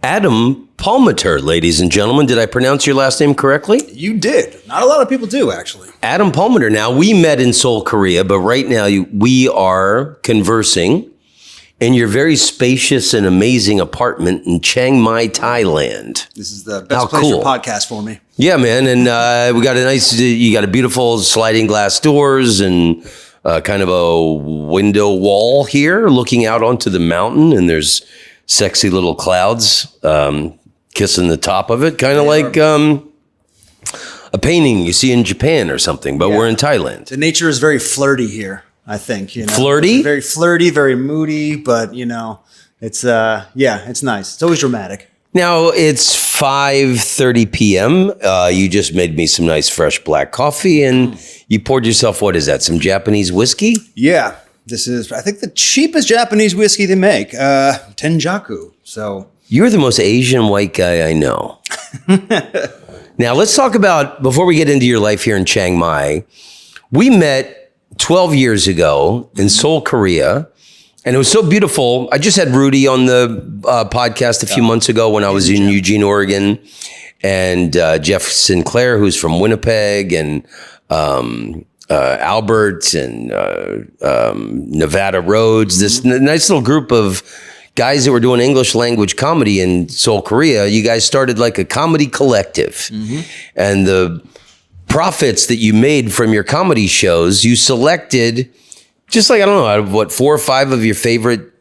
Adam Palmeter, ladies and gentlemen. Did I pronounce your last name correctly? You did. Not a lot of people do, actually. Adam Palmeter. Now, we met in Seoul, Korea, but right now we are conversing in your very spacious and amazing apartment in Chiang Mai, Thailand. This is the best place for podcast for me. Yeah, man. And we got you got a beautiful sliding glass doors and kind of a window wall here looking out onto the mountain. And there's sexy little clouds kissing the top of it, kind of like a painting you see in Japan or something, but we're in Thailand. The nature is very flirty here, I think. Flirty? Very flirty, very moody, but, it's, it's nice. It's always dramatic. Now, it's 5:30 p.m. You just made me some nice fresh black coffee, and you poured yourself, what is that, some Japanese whiskey? Yeah. This is, I think, the cheapest Japanese whiskey they make, Tenjaku. So you're the most Asian white guy I know. Now, let's talk about, before we get into your life here in Chiang Mai, we met 12 years ago in Seoul, Korea, and it was so beautiful. I just had Rudy on the podcast a few months ago when I was in Eugene, Oregon, and Jeff Sinclair, who's from Winnipeg, and Albert and Nevada Rhodes, this nice little group of guys that were doing English language comedy in Seoul, Korea. You guys started like a comedy collective. And the profits that you made from your comedy shows, you selected just like, I don't know, out of what, 4 or 5 of your favorite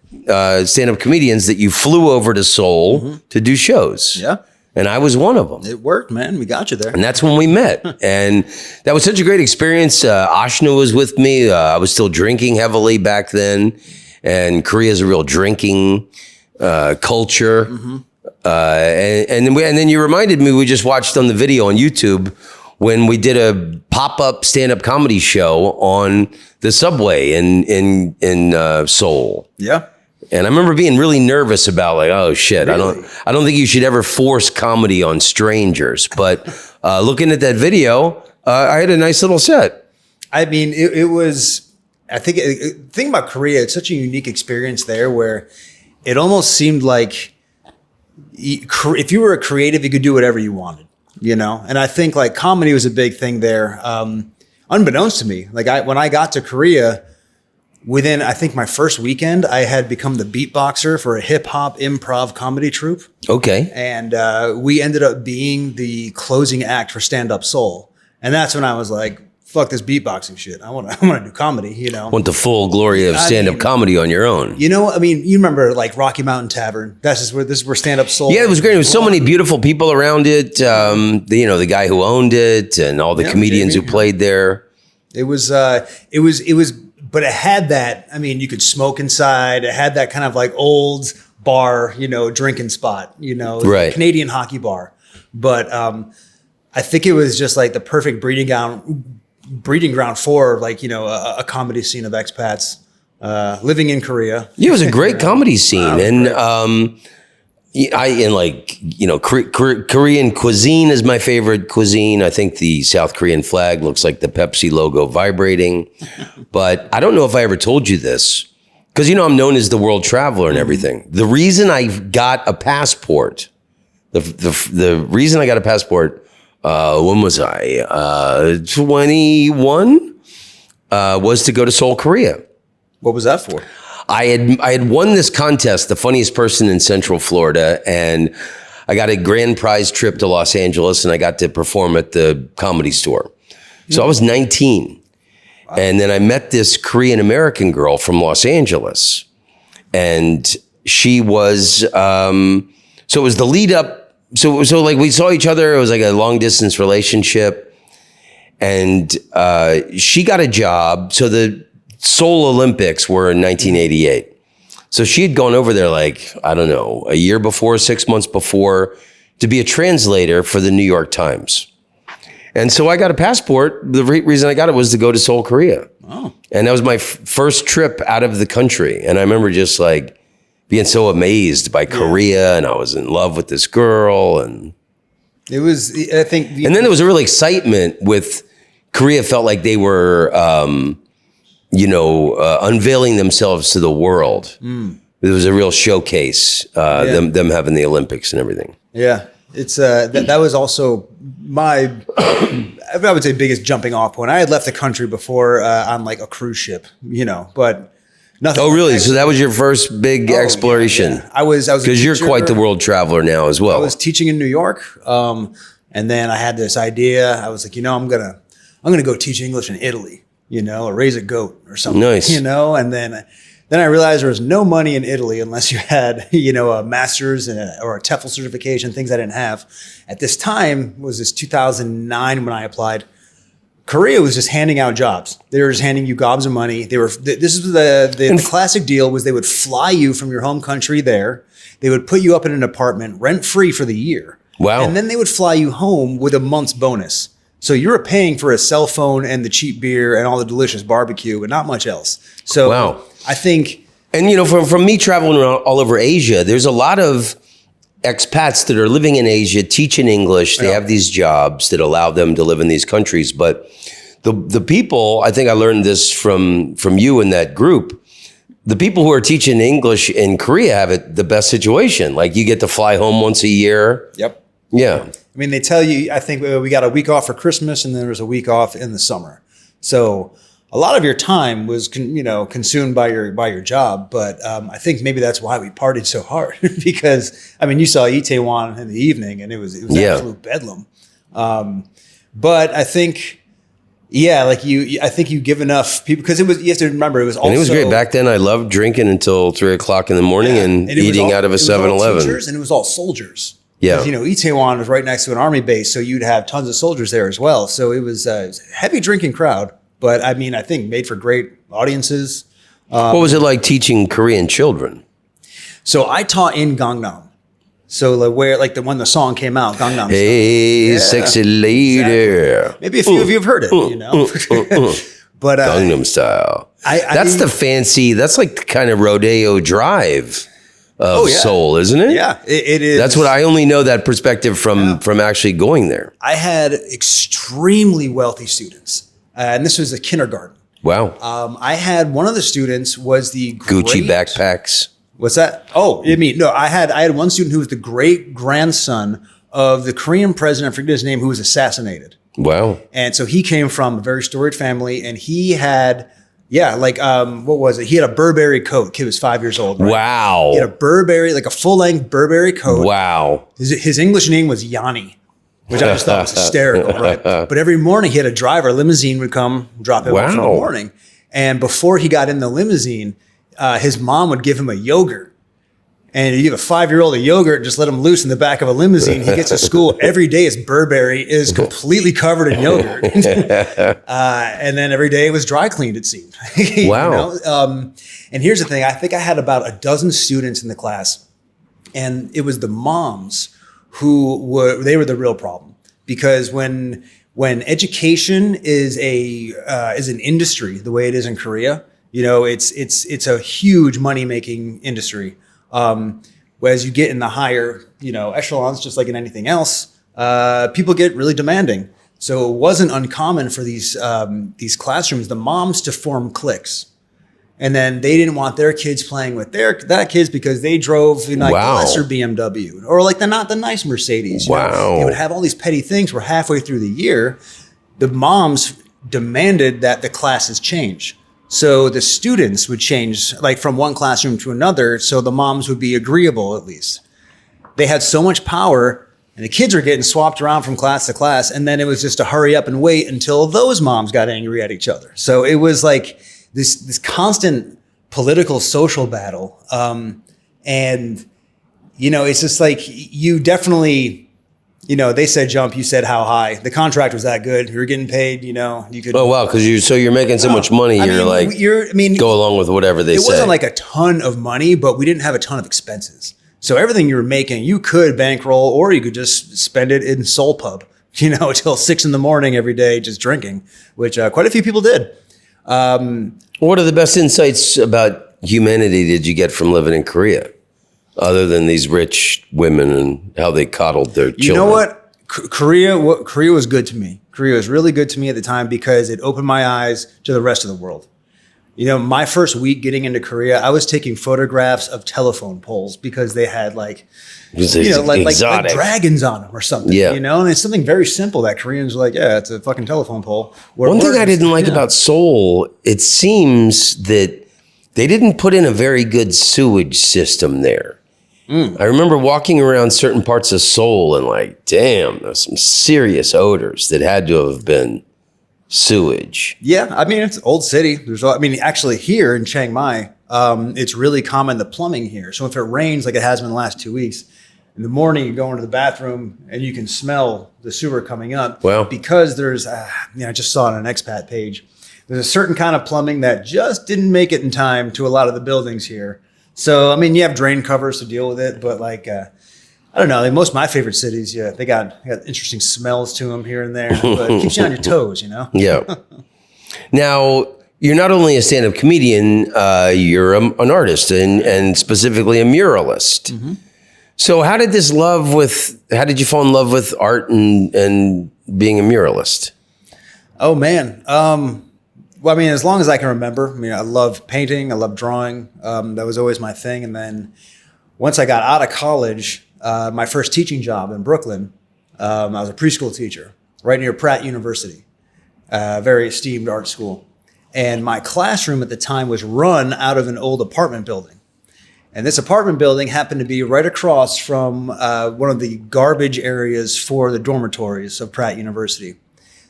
stand-up comedians that you flew over to Seoul to do shows. Yeah. And I was one of them. It worked, man. We got you there. And that's when we met. And that was such a great experience. Ashna was with me. I was still drinking heavily back then. And Korea's a real drinking culture. And then you reminded me, we just watched on the video on YouTube when we did a pop-up stand-up comedy show on the subway in Seoul. Yeah. And I remember being really nervous about like, oh shit, really? I don't think you should ever force comedy on strangers. But looking at that video, I had a nice little set. I mean, it was, I think, the thing about Korea, it's such a unique experience there where it almost seemed like if you were a creative, you could do whatever you wanted, And I think like comedy was a big thing there, unbeknownst to me. Like when I got to Korea, within, I think, my first weekend, I had become the beatboxer for a hip-hop improv comedy troupe. Okay. And we ended up being the closing act for Stand Up Seoul. And that's when I was like, fuck this beatboxing shit. I want to do comedy, Want the full glory of stand-up comedy on your own. You remember like Rocky Mountain Tavern. This is where Stand Up Seoul. Yeah, it was great. There was so many beautiful people around it. The guy who owned it and all the comedians who played there. It was but it had that, you could smoke inside. It had that kind of like old bar, drinking spot, right. Canadian hockey bar. But I think it was just like the perfect breeding ground for like, a comedy scene of expats living in Korea. Yeah, it was a great comedy scene. Korean cuisine is my favorite cuisine. I think the South Korean flag looks like the Pepsi logo vibrating. But I don't know if I ever told you this, because I'm known as the world traveler and everything. The reason I got a passport, the reason I got a passport, when was I? 21? Was to go to Seoul, Korea. What was that for? I had won this contest, the funniest person in Central Florida, and I got a grand prize trip to Los Angeles, and I got to perform at the Comedy Store. So I was 19. Wow. And then I met this Korean American girl from Los Angeles, and she was, so it was the lead up. So like we saw each other. It was like a long distance relationship, and she got a job. So the Seoul Olympics were in 1988. So she had gone over there like, I don't know, a year before, 6 months before, to be a translator for the New York Times. And so I got a passport. The reason I got it was to go to Seoul, Korea. Oh. And that was my first trip out of the country. And I remember just like being so amazed by Korea, and I was in love with this girl. And it was, I think. And then there was a real excitement with Korea. Felt like they were, unveiling themselves to the world. It was a real showcase, them having the Olympics and everything. Yeah. It's that was also my, I would say, biggest jumping off point. I had left the country before on like a cruise ship, but nothing. Oh, really? So that was your first big exploration? Yeah. I was because you're quite the world traveler now as well. I was teaching in New York, and then I had this idea. I was like, I'm gonna go teach English in Italy, or raise a goat or something. Nice. And then I realized there was no money in Italy unless you had, a master's or a TEFL certification, things I didn't have. At this time, was this 2009 when I applied, Korea was just handing out jobs. They were just handing you gobs of money. This is the classic deal was they would fly you from your home country there. They would put you up in an apartment rent free for the year. Wow. And then they would fly you home with a month's bonus. So you were paying for a cell phone and the cheap beer and all the delicious barbecue, but not much else. So wow. I think, and from me traveling around all over Asia, there's a lot of expats that are living in Asia, teaching English. They have these jobs that allow them to live in these countries. But the people, I think I learned this from you in that group. The people who are teaching English in Korea have it the best situation. Like you get to fly home once a year. Yep. Yeah. I mean, they tell you, I think we got a week off for Christmas and then there was a week off in the summer. So a lot of your time was, consumed by your job. But I think maybe that's why we partied so hard because, you saw Itaewon in the evening and it was absolute bedlam. But I think, I think you give enough people because you have to remember it was also. And it was great back then. I loved drinking until 3:00 in the morning and eating out of a 7-Eleven. And it was all soldiers. Yeah. Itaewon was right next to an army base, so you'd have tons of soldiers there as well. So it was a heavy drinking crowd, but I think made for great audiences. What was it like teaching Korean children? So I taught in Gangnam. So when the song came out, Gangnam Style. Hey, sexy lady. Exactly. Maybe a few of you have heard it, But Gangnam Style. That's like the kind of rodeo drive of Seoul, isn't it? Yeah, it is. That's what I only know that perspective from actually going there. I had extremely wealthy students, and this was a kindergarten. Wow. I had one of the students was the Gucci backpacks. What's that? Oh, no. I had one student who was the great grandson of the Korean president. I forget his name, who was assassinated. Wow. And so he came from a very storied family, and he had. Yeah, what was it? He had a Burberry coat. Kid was 5 years old. Right? Wow. He had a Burberry, like a full-length Burberry coat. Wow. His English name was Yanni, which I just thought was hysterical, right? But every morning he had a driver, a limousine would come, drop him off in the morning. And before he got in the limousine, his mom would give him a yogurt. And you give a 5-year-old a yogurt and just let him loose in the back of a limousine. He gets to school every day. His Burberry is completely covered in yogurt. And then every day it was dry cleaned, it seemed. Wow. And here's the thing. I think I had about a dozen students in the class. And it was the moms who were the real problem. Because when education is an industry, the way it is in Korea, it's a huge money-making industry. Whereas you get in the higher, echelons, just like in anything else, people get really demanding. So it wasn't uncommon for these classrooms, the moms to form cliques. And then they didn't want their kids playing with their kids because they drove the lesser BMW or not the nice Mercedes. Wow. They would have all these petty things where halfway through the year, the moms demanded that the classes change. So the students would change from one classroom to another. So the moms would be agreeable, at least. They had so much power and the kids were getting swapped around from class to class. And then it was just to hurry up and wait until those moms got angry at each other. So it was like this constant political social battle. And it's just like you definitely, they said jump, you said how high. The contract was that good. You were getting paid, you could. Oh, wow. Because you're making so much money. Go along with whatever they say. It wasn't like a ton of money, but we didn't have a ton of expenses. So everything you were making, you could bankroll or you could just spend it in Seoul Pub, till 6 a.m. every day, just drinking, which quite a few people did. What are the best insights about humanity did you get from living in Korea? Other than these rich women and how they coddled their children. You know what? Korea was good to me. Korea was really good to me at the time because it opened my eyes to the rest of the world. My first week getting into Korea, I was taking photographs of telephone poles because they had like dragons on them or something, and it's something very simple that Koreans are like, yeah, it's a fucking telephone pole. One thing I didn't like about Seoul, it seems that they didn't put in a very good sewage system there. I remember walking around certain parts of Seoul and like, damn, there's some serious odors that had to have been sewage. Yeah, I mean, it's an old city. Actually here in Chiang Mai, it's really common, the plumbing here. So if it rains like it has been the last 2 weeks, in the morning you go into the bathroom and you can smell the sewer coming up. Well, because there's, I just saw it on an expat page, there's a certain kind of plumbing that just didn't make it in time to a lot of the buildings here. So, I mean, you have drain covers to deal with it, but like, I don't know. Like most of my favorite cities, they got interesting smells to them here and there, but it keeps you on your toes, Yeah. Now, you're not only a stand-up comedian, you're an artist and specifically a muralist. Mm-hmm. So how did you fall in love with art and being a muralist? Oh, man. Well, as long as I can remember, I love painting. I love drawing. That was always my thing. And then once I got out of college, my first teaching job in Brooklyn, I was a preschool teacher right near Pratt University, very esteemed art school. And my classroom at the time was run out of an old apartment building. And this apartment building happened to be right across from one of the garbage areas for the dormitories of Pratt University.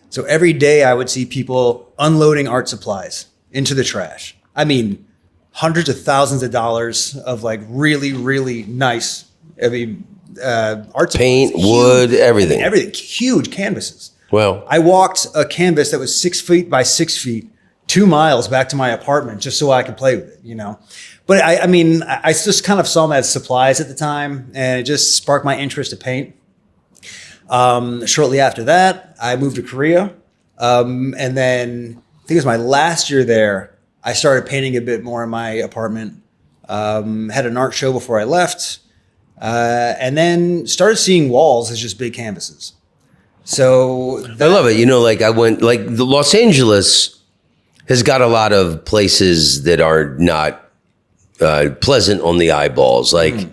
So every day I would see people unloading art supplies into the trash. Hundreds of thousands of dollars of like really, really nice art paint, supplies, wood, everything, huge canvases. Well, I walked a canvas that was 6 feet by 6 feet, 2 miles back to my apartment just so I could play with it, But I just kind of saw them as supplies at the time, and it just sparked my interest to paint. Shortly after that, I moved to Korea, and then I think it was my last year there. I started painting a bit more in my apartment. Had an art show before I left. And then started seeing walls as just big canvases. So I love it. The Los Angeles has got a lot of places that are not pleasant on the eyeballs, like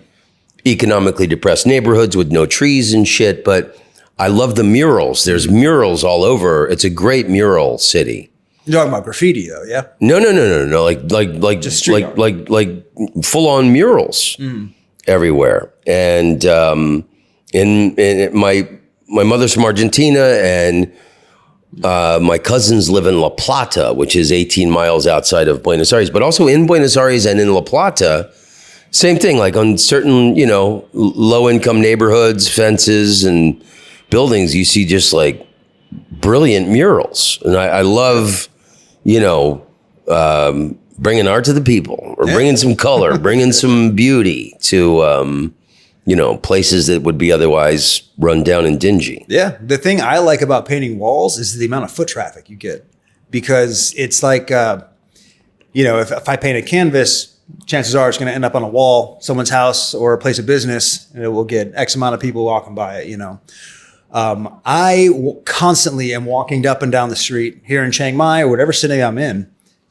economically depressed neighborhoods with no trees and shit. But I love the murals. There's murals all over. It's a great mural city. You're talking about graffiti, though, yeah? No. Like just street art. like full on murals. Everywhere. And my mother's from Argentina, and my cousins live in La Plata, which is 18 miles outside of Buenos Aires. But also in Buenos Aires and in La Plata, same thing, like on certain, low-income neighborhoods, fences and buildings, you see just like brilliant murals. And I love, bringing art to the people, or bringing some color, bringing some beauty to, places that would be otherwise run down and dingy. Yeah. The thing I like about painting walls is the amount of foot traffic you get, because it's like, if I paint a canvas, chances are it's going to end up on a wall, someone's house or a place of business, and it will get X amount of people walking by it, I constantly am walking up and down the street here in Chiang Mai or whatever city I'm in,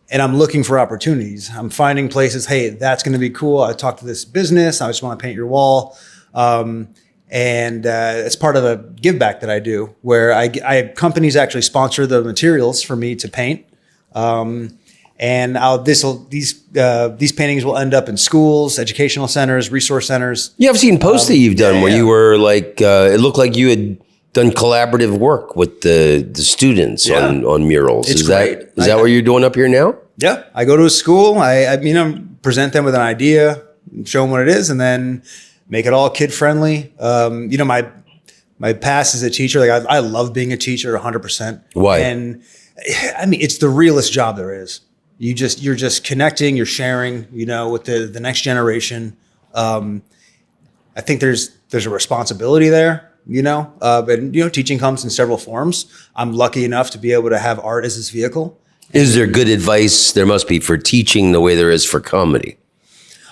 and I'm looking for opportunities. I'm finding places, hey, that's going to be cool. I talked to this business. I just want to paint your wall. And it's part of a give back that I do, where I companies actually sponsor the materials for me to paint. And these paintings will end up in schools, educational centers, resource centers. Yeah, I've seen posts that you've done where you were like, it looked like you had done collaborative work with the students on murals. It's is great. that what you're doing up here now? Yeah, I go to a school. I present them with an idea, show them what it is, and then make it all kid friendly. My past as a teacher, like I love being a teacher 100%. Why? And it's the realest job there is. You're just connecting, you're sharing, with the next generation. I think there's a responsibility there, but teaching comes in several forms. I'm lucky enough to be able to have art as this vehicle. Is there good advice? There must be for teaching the way there is for comedy.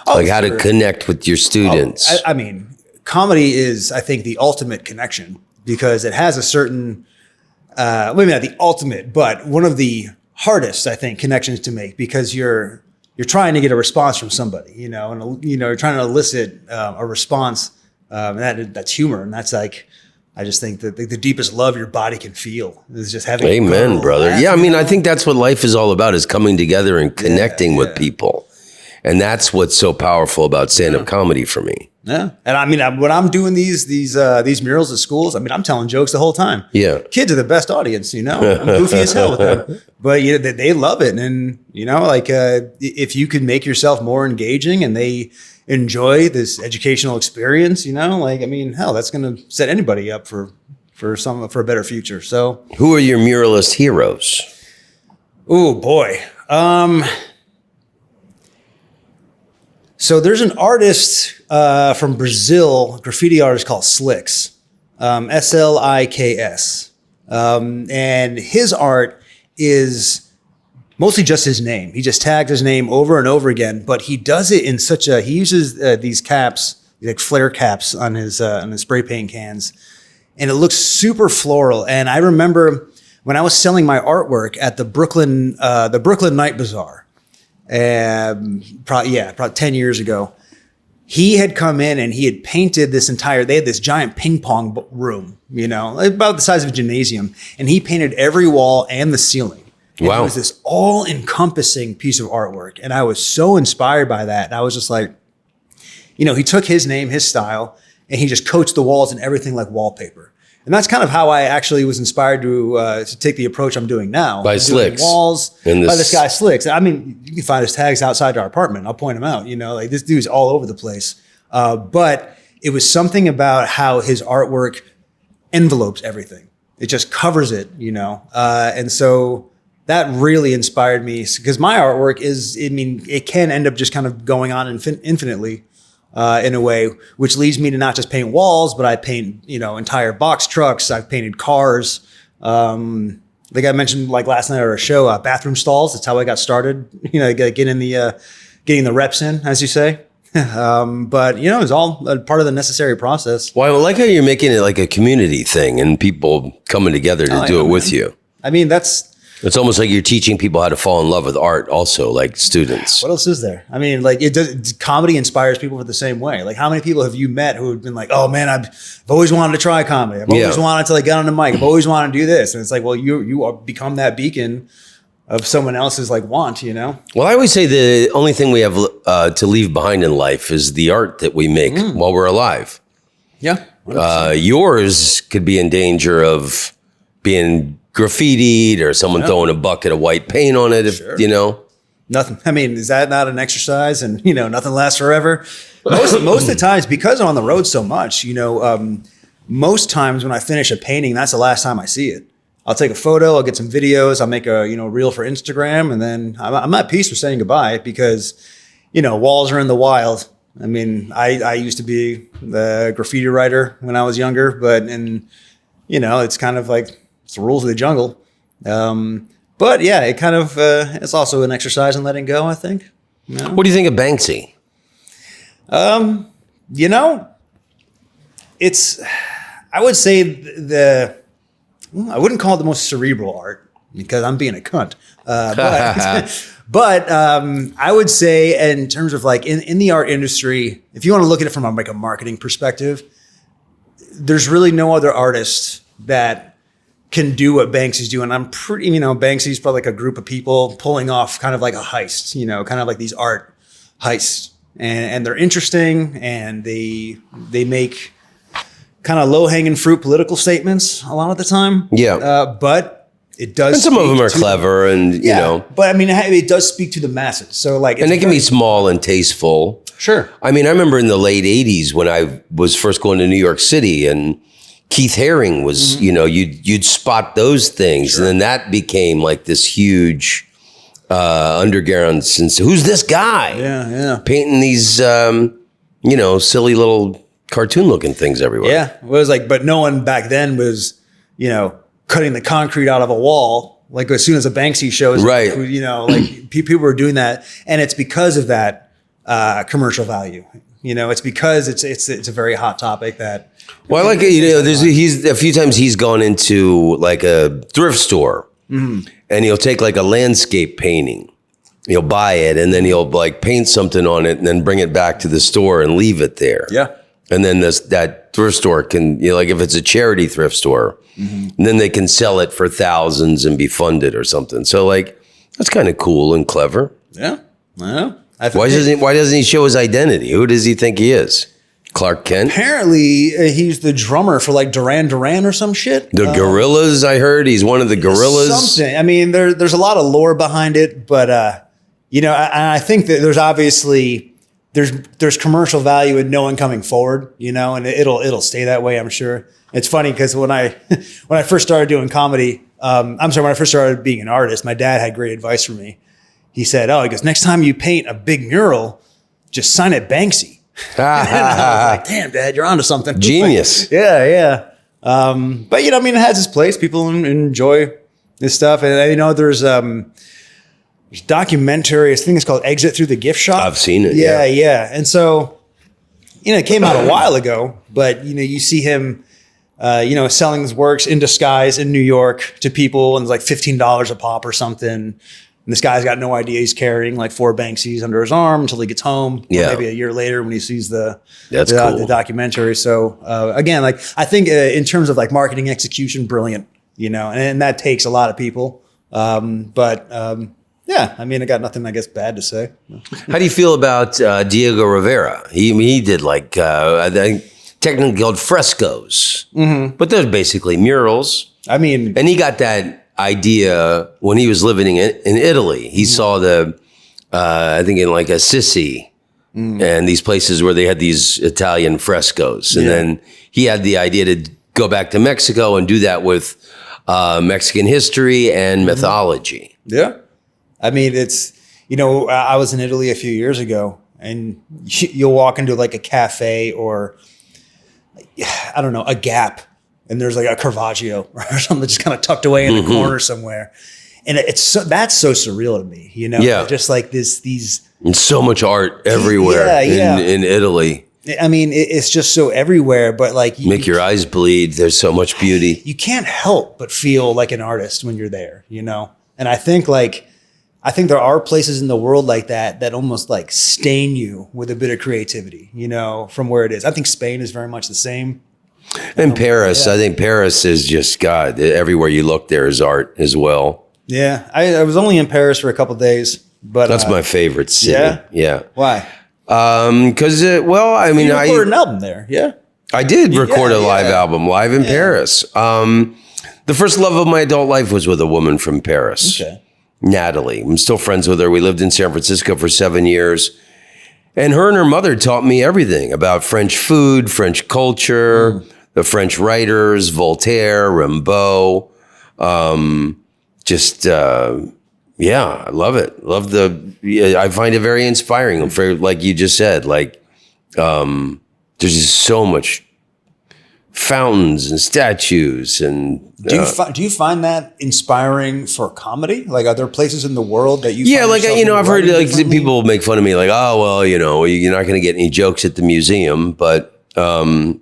Like how to connect with your students. Comedy is, I think, the ultimate connection, because it has a certain, maybe not the ultimate, but one of the hardest, I think, connections to make, because you're trying to get a response from somebody, you know, and you're trying to elicit a response, and that's humor, and that's like, I just think that the deepest love your body can feel is just having. Amen, brother. Yeah, I mean, I think that's what life is all about, is coming together and connecting with people. And that's what's so powerful about stand-up comedy for me. Yeah. And I mean, when I'm doing these murals at schools, I mean, I'm telling jokes the whole time. Yeah. Kids are the best audience, you know. I'm goofy as hell with them. But you know, they love it. And, you know, like if you could make yourself more engaging and they enjoy this educational experience, you know, like, I mean, hell, that's going to set anybody up for a better future. So who are your muralist heroes? Oh boy. So there's an artist from Brazil, graffiti artist called Slicks, Sliks. And his art is mostly just his name. He just tags his name over and over again, but he does it in he uses these caps, like flare caps on his spray paint cans, and it looks super floral. And I remember when I was selling my artwork at the Brooklyn Night Bazaar, probably 10 years ago, he had come in and he had painted they had this giant ping pong room, you know, about the size of a gymnasium. And he painted every wall and the ceiling. And wow. It was this all encompassing piece of artwork. And I was so inspired by that. And I was just like, you know, he took his name, his style, and he just coated the walls and everything like wallpaper. And that's kind of how I actually was inspired to take the approach I'm doing now. By Slicks. Walls, by this guy Slicks. I mean, you can find his tags outside our apartment. I'll point him out. You know, like this dude's all over the place. But it was something about how his artwork envelopes everything. It just covers it, you know. And so that really inspired me, because my artwork it can end up just kind of going on infinitely. In a way, which leads me to not just paint walls, but I paint, you know, entire box trucks. I've painted cars. Like I mentioned, like last night at our show, bathroom stalls. That's how I got started. You know, getting the reps in, as you say. But you know, it's all a part of the necessary process. Well, I like how you're making it like a community thing and people coming together to do it with you. I mean, it's almost like you're teaching people how to fall in love with art also, like students. What else is there? I mean, like comedy inspires people the same way. Like how many people have you met who have been like, oh man, I've always wanted to try comedy. I've always wanted to like get on the mic. I've always wanted to do this. And it's like, well, you become that beacon of someone else's like want, you know? Well, I always say the only thing we have to leave behind in life is the art that we make while we're alive. Yeah. Yours could be in danger of being graffitied or someone throwing a bucket of white paint on it, you know? Nothing. I mean, is that not an exercise? And, you know, nothing lasts forever. Most of the times, because I'm on the road so much, you know, most times when I finish a painting, that's the last time I see it. I'll take a photo, I'll get some videos, I'll make a, you know, reel for Instagram, and then I'm at peace with saying goodbye, because, you know, walls are in the wild. I mean, I used to be the graffiti writer when I was younger, and, you know, it's kind of like, it's the rules of the jungle. But yeah, it kind of, it's also an exercise in letting go, I think. You know? What do you think of Banksy? You know, I would say I wouldn't call it the most cerebral art, because I'm being a cunt. But I would say, in terms of like in the art industry, if you want to look at it from like a marketing perspective, there's really no other artist that can do what Banksy's doing. Banksy's probably like a group of people pulling off kind of like a heist, you know, kind of like these art heists, and they're interesting, and they make kind of low hanging fruit political statements a lot of the time. Yeah. But it does. And some of them are clever, and you know. But I mean, it does speak to the masses. So like, and it can be small and tasteful. Sure. I mean, I remember in the late '80s when I was first going to New York City, and Keith Haring was, you know, you'd spot those things, and then that became like this huge underground sense. Who's this guy? Yeah. Painting these, you know, silly little cartoon-looking things everywhere. Yeah, it was like, but no one back then was, you know, cutting the concrete out of a wall. Like as soon as a Banksy shows, right? You know, like people were doing that, and it's because of that commercial value. You know, it's because it's a very hot topic that. Well, I like it. You know, he's a few times he's gone into like a thrift store, and he'll take like a landscape painting. He'll buy it and then he'll like paint something on it and then bring it back to the store and leave it there. Yeah. And then that thrift store can, like if it's a charity thrift store, and then they can sell it for thousands and be funded or something. So like, that's kind of cool and clever. Yeah. Well, why doesn't he show his identity? Who does he think he is? Clark Kent? Apparently, he's the drummer for like Duran Duran or some shit. The Gorillas, I heard. He's one of the Gorillas. Something. I mean, there's a lot of lore behind it, but I think that there's obviously there's commercial value in no one coming forward, and it'll stay that way, I'm sure. It's funny because when I first started doing comedy, when I first started being an artist, my dad had great advice for me. He said, he goes, next time you paint a big mural, just sign it Banksy. And I was like, damn, Dad, you're onto something. Genius. Like, yeah. But it has its place. People enjoy this stuff. And there's documentary, I think it's called Exit Through the Gift Shop. I've seen it. Yeah. And so, it came out a while ago, but you see him selling his works in disguise in New York to people, and it's like $15 a pop or something. And this guy's got no idea he's carrying like 4 Banksies under his arm until he gets home. Yeah. Maybe a year later when he sees the documentary. So again, like I think in terms of like marketing execution, brilliant, and that takes a lot of people. I got nothing, I guess, bad to say. How do you feel about Diego Rivera? He did like, I think technically called frescoes, but they're basically murals. I mean, and he got that idea when he was living in Italy. He saw I think in like Assisi and these places where they had these Italian frescoes. And then he had the idea to go back to Mexico and do that with Mexican history and mythology. Yeah. I mean, it's, I was in Italy a few years ago and you'll walk into like a cafe or I don't know, a Gap. And there's like a Caravaggio or something just kind of tucked away in the corner somewhere. And that's so surreal to me, Yeah. Just like these. And so much art everywhere in Italy. I mean, it's just so everywhere, but like. Make your eyes bleed. There's so much beauty. You can't help but feel like an artist when you're there, And I think there are places in the world like that almost like stain you with a bit of creativity, from where it is. I think Spain is very much the same. And Paris, I think Paris is just, God, everywhere you look, there is art as well. Yeah. I was only in Paris for a couple of days, but that's my favorite city. Yeah. Why? Because, you recorded an album there. Yeah. I did record a live album live in Paris. The first love of my adult life was with a woman from Paris. Okay. Natalie. I'm still friends with her. We lived in San Francisco for 7 years. And her mother taught me everything about French food, French culture, the French writers, Voltaire, Rimbaud. I love it. I find it very inspiring. Like you just said, there's just so much fountains and statues and do you find that inspiring for comedy? Like, are there places in the world that you I've heard people make fun of me like, oh well, you're not going to get any jokes at the museum, but I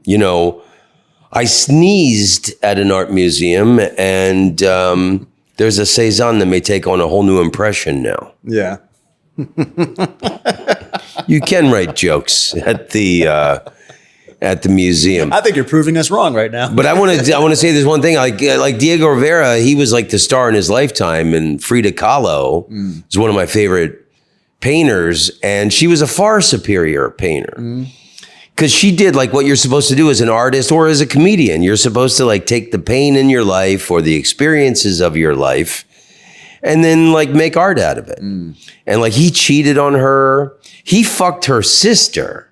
sneezed at an art museum and there's a Cézanne that may take on a whole new impression now. Yeah. You can write jokes at the museum. I think you're proving us wrong right now. But I want to say this one thing. Like Diego Rivera, he was like the star in his lifetime, and Frida Kahlo is one of my favorite painters, and she was a far superior painter because she did like what you're supposed to do as an artist or as a comedian. You're supposed to like take the pain in your life or the experiences of your life, and then like make art out of it. And like he cheated on her. He fucked her sister.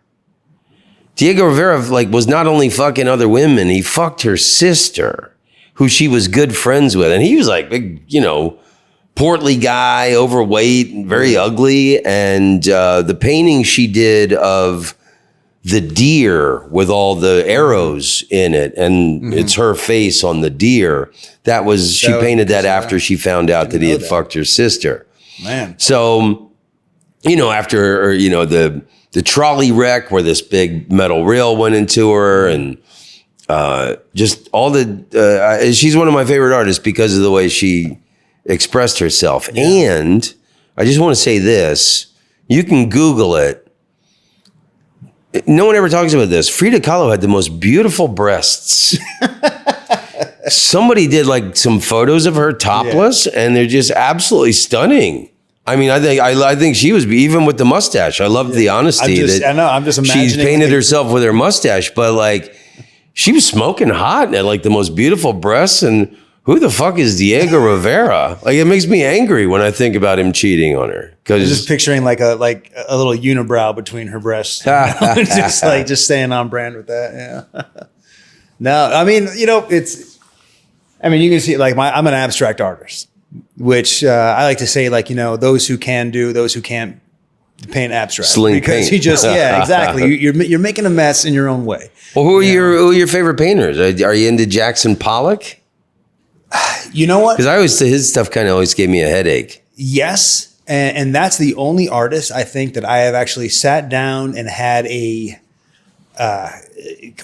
Diego Rivera was not only fucking other women, he fucked her sister, who she was good friends with. And he was like big, portly guy, overweight, and very ugly. And the painting she did of the deer with all the arrows in it, and it's her face on the deer. She painted that after she found out that he had fucked her sister. Man. So, after, the trolley wreck where this big metal rail went into her, and just all she's one of my favorite artists because of the way she expressed herself. And I just want to say this, you can Google it. No one ever talks about this. Frida Kahlo had the most beautiful breasts. Somebody did like some photos of her topless, and they're just absolutely stunning. I mean, I think she was, even with the mustache. I love the honesty I'm just imagining she's painted herself with her mustache, but like she was smoking hot and had like the most beautiful breasts. And who the fuck is Diego Rivera? Like, it makes me angry when I think about him cheating on her. I'm just picturing like a little unibrow between her breasts, just staying on brand with that. Yeah. No, I mean, you can see like I'm an abstract artist, which I like to say, like, those who can do, those who can't paint abstract. Sling because paint. you just, exactly. You're making a mess in your own way. Well, who are your favorite painters? Are you into Jackson Pollock? You know what? Because his stuff kind of always gave me a headache. Yes, and that's the only artist I think that I have actually sat down and had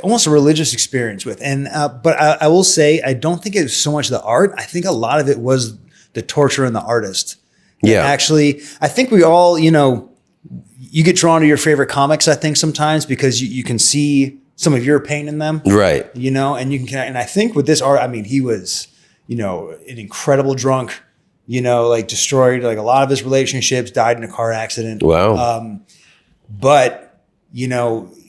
almost a religious experience with. And but I will say, I don't think it was so much the art. I think a lot of it was the torture in the artist. Yeah. Actually, I think we all, you get drawn to your favorite comics, I think, sometimes because you can see some of your pain in them. Right. And you can connect. And I think with this art, I mean, he was, an incredible drunk, like destroyed like a lot of his relationships, died in a car accident. Wow. But,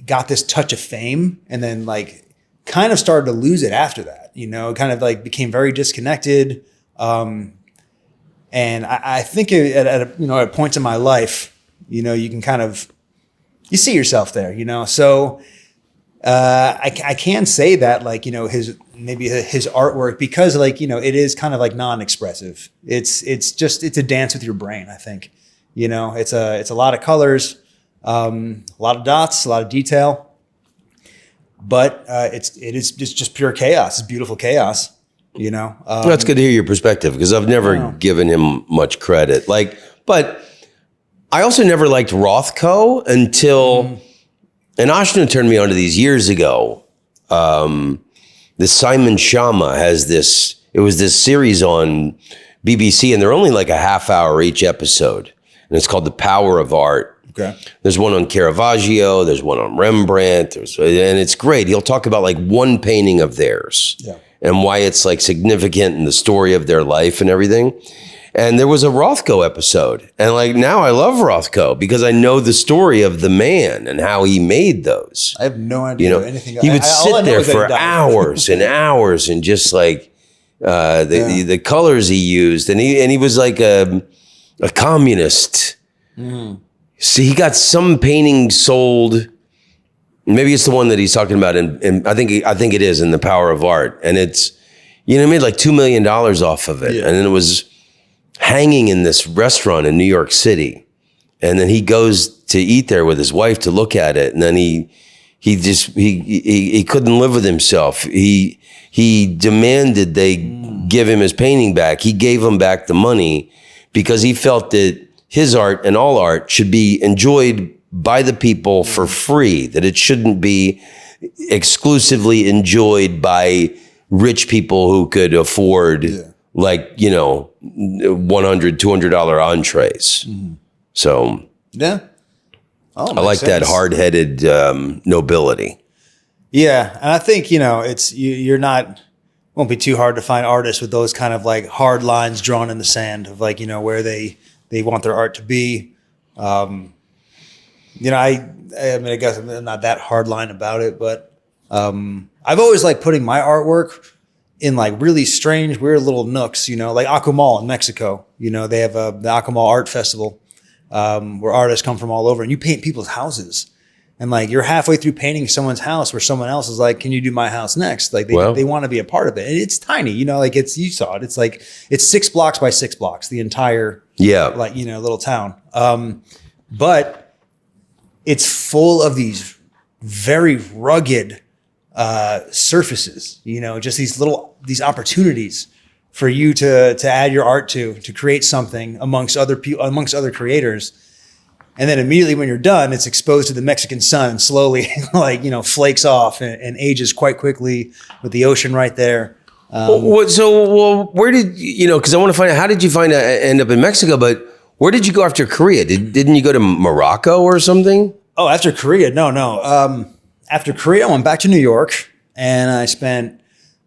got this touch of fame and then like kind of started to lose it after that, kind of like became very disconnected. And I think at points in my life, you can kind of, you see yourself there, So I can say that like, his artwork, because like, it is kind of like non-expressive. It's a dance with your brain, I think. It's a lot of colors, a lot of dots, a lot of detail, but it's just pure chaos. It's beautiful chaos. That's good to hear your perspective, because I've never given him much credit. But I also never liked Rothko until, and Ashna turned me on to these years ago. This Simon Sharma has this series on BBC, and they're only like a half hour each episode, and it's called The Power of Art. Okay. There's one on Caravaggio, there's one on Rembrandt, and it's great. He'll talk about like one painting of theirs. Yeah. And why it's like significant in the story of their life and everything. And there was a Rothko episode. And like now I love Rothko because I know the story of the man and how he made those. I have no idea anything. He would sit there for hours and hours and just like the colors he used. And he was like a communist. Mm. So he got some painting sold. Maybe it's the one that he's talking about, and I think it is in The Power of Art, and it's he made like $2 million off of it, and then it was hanging in this restaurant in New York City, and then he goes to eat there with his wife to look at it, and then he couldn't live with himself. He demanded they give him his painting back. He gave him back the money because he felt that his art and all art should be enjoyed by the people for free, that it shouldn't be exclusively enjoyed by rich people who could afford like, $100, $200 entrees. Mm-hmm. So yeah. I like that hard-headed nobility. Yeah. And I think, won't be too hard to find artists with those kind of like hard lines drawn in the sand of like, where they want their art to be. I guess I'm not that hard line about it, but I've always liked putting my artwork in like really strange, weird little nooks, like Akumal in Mexico. They have the Akumal Art Festival where artists come from all over, and you paint people's houses. And like you're halfway through painting someone's house where someone else is like, can you do my house next? Like they want to be a part of it. And it's tiny, like you saw it. It's like, it's 6 blocks by 6 blocks, the entire, little town. But it's full of these very rugged surfaces, just these opportunities for you to add your art to create something amongst other people, amongst other creators. And then immediately when you're done, it's exposed to the Mexican sun and slowly flakes off and ages quite quickly with the ocean right there. Where did because I want to find out, how did you end up in Mexico, but where did you go after Korea? Didn't you go to Morocco or something? Oh, after Korea? No. After Korea, I went back to New York and I spent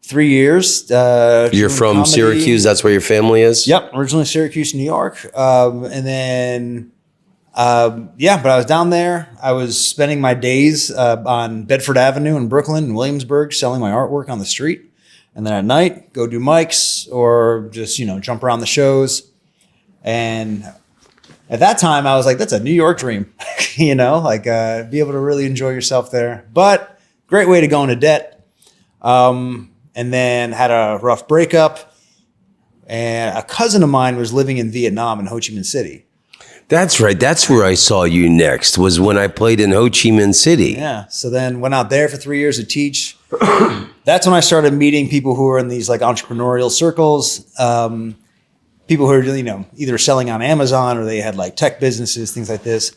3 years. You're from comedy. Syracuse? That's where your family is? Yep. Originally Syracuse, New York. And then, but I was down there. I was spending my days on Bedford Avenue in Brooklyn and Williamsburg selling my artwork on the street. And then at night, go do mics or just, jump around the shows. And at that time, I was like, that's a New York dream, be able to really enjoy yourself there. But great way to go into debt. And then had a rough breakup. And a cousin of mine was living in Vietnam in Ho Chi Minh City. That's right. That's where I saw you next, was when I played in Ho Chi Minh City. Yeah. So then went out there for 3 years to teach. That's when I started meeting people who were in these like entrepreneurial circles. People who are, either selling on Amazon or they had like tech businesses, things like this.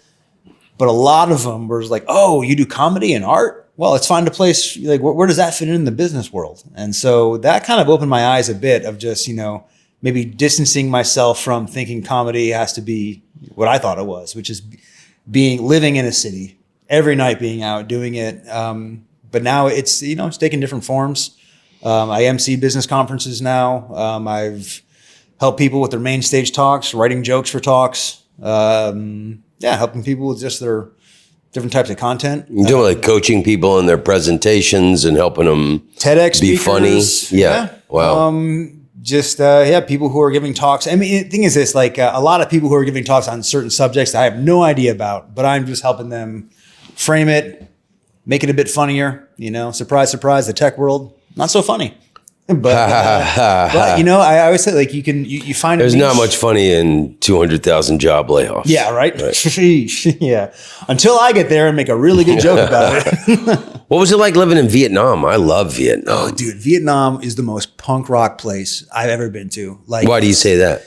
But a lot of them were like, oh, you do comedy and art? Well, let's find a place, like, where does that fit in the business world? And so that kind of opened my eyes a bit of just, maybe distancing myself from thinking comedy has to be what I thought it was, which is living in a city, every night being out, doing it. But now it's, it's taking different forms. I MC business conferences now. I've helped people with their main stage talks, writing jokes for talks. Helping people with just their different types of content. You're doing like coaching people in their presentations and helping them TEDx be speakers, funny. Yeah. Wow. People who are giving talks. I mean, the thing is this, like a lot of people who are giving talks on certain subjects that I have no idea about, but I'm just helping them frame it, make it a bit funnier, surprise, surprise, the tech world, not so funny. But I always say like you find there's not much funny in 200,000 job layoffs. Yeah, right. Yeah. Until I get there and make a really good joke about it. What was it like living in Vietnam? I love Vietnam. Oh, dude, Vietnam is the most punk rock place I've ever been to. Like, why do you say that?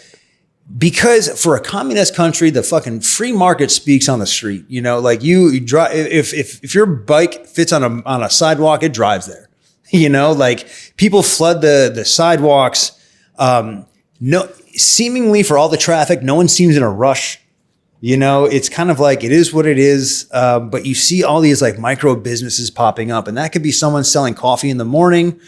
Because for a communist country, the fucking free market speaks on the street. Like you drive, if your bike fits on a sidewalk, it drives there. Like people flood the sidewalks. Seemingly for all the traffic, no one seems in a rush. It's kind of like, it is what it is. But you see all these like micro businesses popping up, and that could be someone selling coffee in the morning,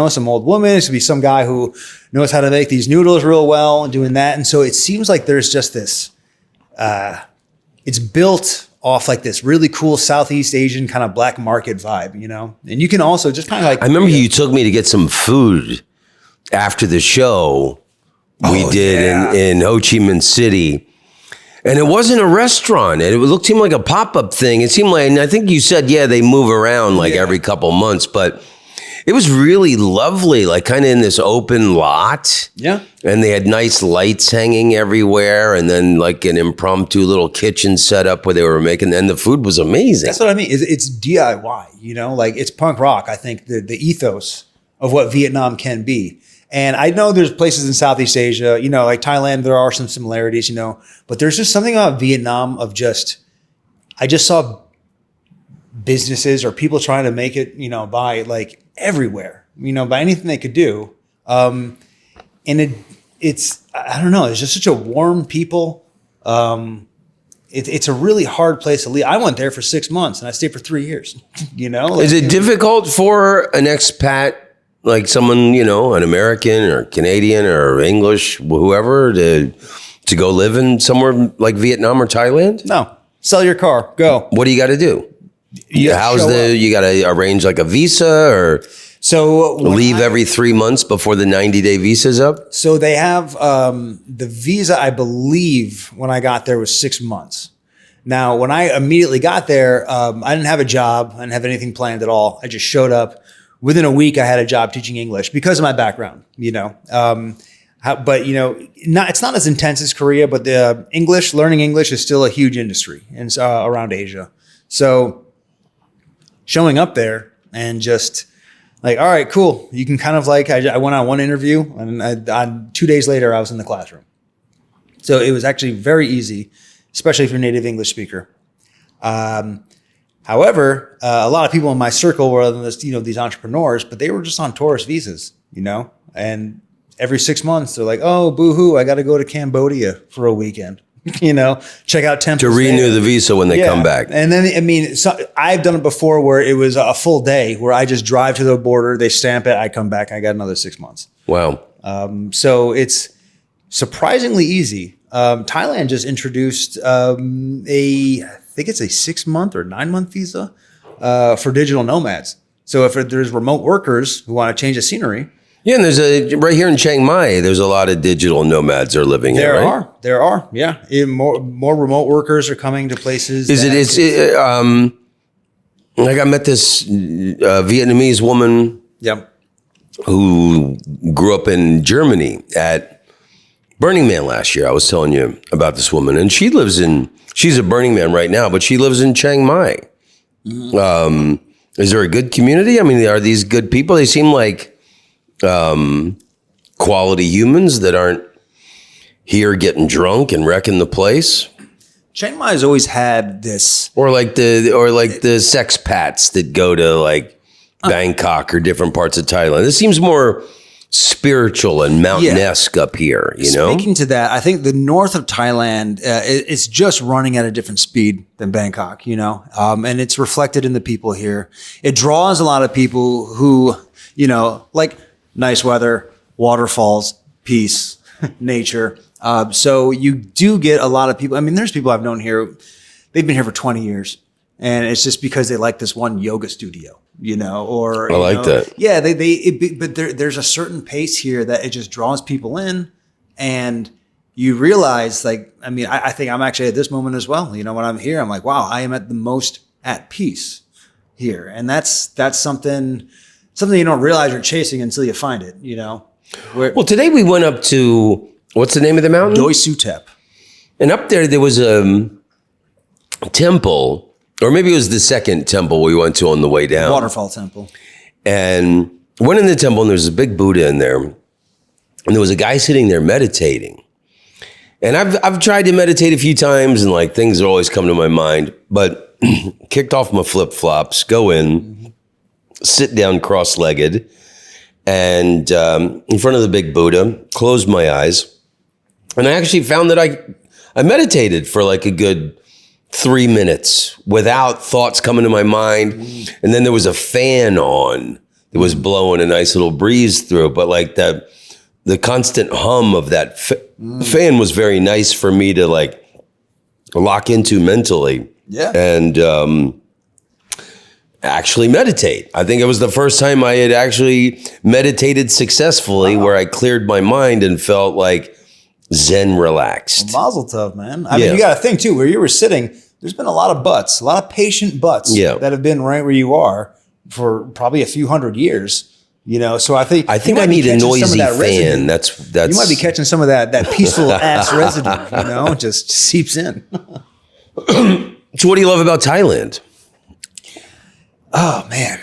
some old woman. It could be some guy who knows how to make these noodles real well and doing that. And so it seems like there's just this, it's built off like this really cool Southeast Asian kind of black market vibe, and you can also just kind of like, I remember you took me to get some food after the show we did in Ho Chi Minh City. And it wasn't a restaurant. It seemed like a pop-up thing. It seemed like, and I think you said, they move around like every couple months, but it was really lovely, like kind of in this open lot. Yeah. And they had nice lights hanging everywhere, and then like an impromptu little kitchen set up where they were making, and the food was amazing. That's what I mean. It's DIY, like it's punk rock. I think the ethos of what Vietnam can be. And I know there's places in Southeast Asia, like Thailand, there are some similarities, but there's just something about Vietnam of I just saw businesses or people trying to make it, by like everywhere, by anything they could do. And it's, I don't know, it's just such a warm people. It's a really hard place to live. I went there for 6 months and I stayed for 3 years, Like, is it difficult for an expat, like someone, an American or Canadian or English, whoever, to go live in somewhere like Vietnam or Thailand? No. Sell your car. Go. What do you got to do? You got to arrange like a visa or leave every 3 months before the 90-day visa's up? So they have the visa, I believe, when I got there was 6 months. Now, when I immediately got there, I didn't have a job. I didn't have anything planned at all. I just showed up. Within a week, I had a job teaching English because of my background, But, it's not as intense as Korea, but learning English is still a huge industry around Asia. So showing up there and just like, all right, cool. You can kind of like, I went on one interview and 2 days later, I was in the classroom. So it was actually very easy, especially if you're a native English speaker. However, a lot of people in my circle were these entrepreneurs, but they were just on tourist visas. and every 6 months they're like, oh, boo-hoo, I got to go to Cambodia for a weekend, check out temples. To renew the visa when they come back. And then, I've done it before where it was a full day where I just drive to the border, they stamp it, I come back, I got another 6 months. Wow. So it's surprisingly easy. Thailand just introduced I think it's a 6 month or 9 month visa for digital nomads. So if there's remote workers who want to change the scenery. Yeah, and right here in Chiang Mai, there's a lot of digital nomads are living here, right? There are. Yeah. More remote workers are coming to places. Like I met this Vietnamese woman who grew up in Germany at Burning Man last year. I was telling you about this woman, and she's a Burning Man right now, but she lives in Chiang Mai. Mm-hmm. Is there a good community? I mean, are these good people? They seem like quality humans that aren't here getting drunk and wrecking the place. Chiang Mai has always had this, or like the sex pats that go to like Bangkok or different parts of Thailand. This seems more spiritual and mountain-esque up here, Speaking to that, I think the north of Thailand is just running at a different speed than Bangkok, and it's reflected in the people here. It draws a lot of people who, like nice weather, waterfalls, peace, nature. So you do get a lot of people. I mean, there's people I've known here, they've been here for 20 years. And it's just because they like this one yoga studio, or I like that. Yeah, but there's a certain pace here that it just draws people in, and you realize, I think I'm actually at this moment as well. When I'm here, I'm like, wow, I am at the most at peace here, and that's something you don't realize you're chasing until you find it. Well, today we went up to, what's the name of the mountain? Doi Suthep, and up there was a temple. Or maybe it was the second temple we went to on the way down. Waterfall temple. And went in the temple, and there's a big Buddha in there. And there was a guy sitting there meditating. And I've tried to meditate a few times, and like things always come to my mind. But kicked off my flip-flops, go in, sit down cross-legged, and in front of the big Buddha, closed my eyes. And I actually found that I meditated for like a good 3 minutes without thoughts coming to my mind. And then there was a fan on that was blowing a nice little breeze through, but like the constant hum of that fan was very nice for me to like lock into mentally. Yeah. And actually meditate. I think it was the first time I had actually meditated successfully, where I cleared my mind and felt like Zen relaxed. Well, mazel tov, man. I mean, you got to think too, where you were sitting, there's been a lot of butts, a lot of patient butts that have been right where you are for probably a few hundred years. So I think I need a noisy fan. That's you might be catching some of that peaceful ass residue. Just seeps in. So what do you love about Thailand? Oh man,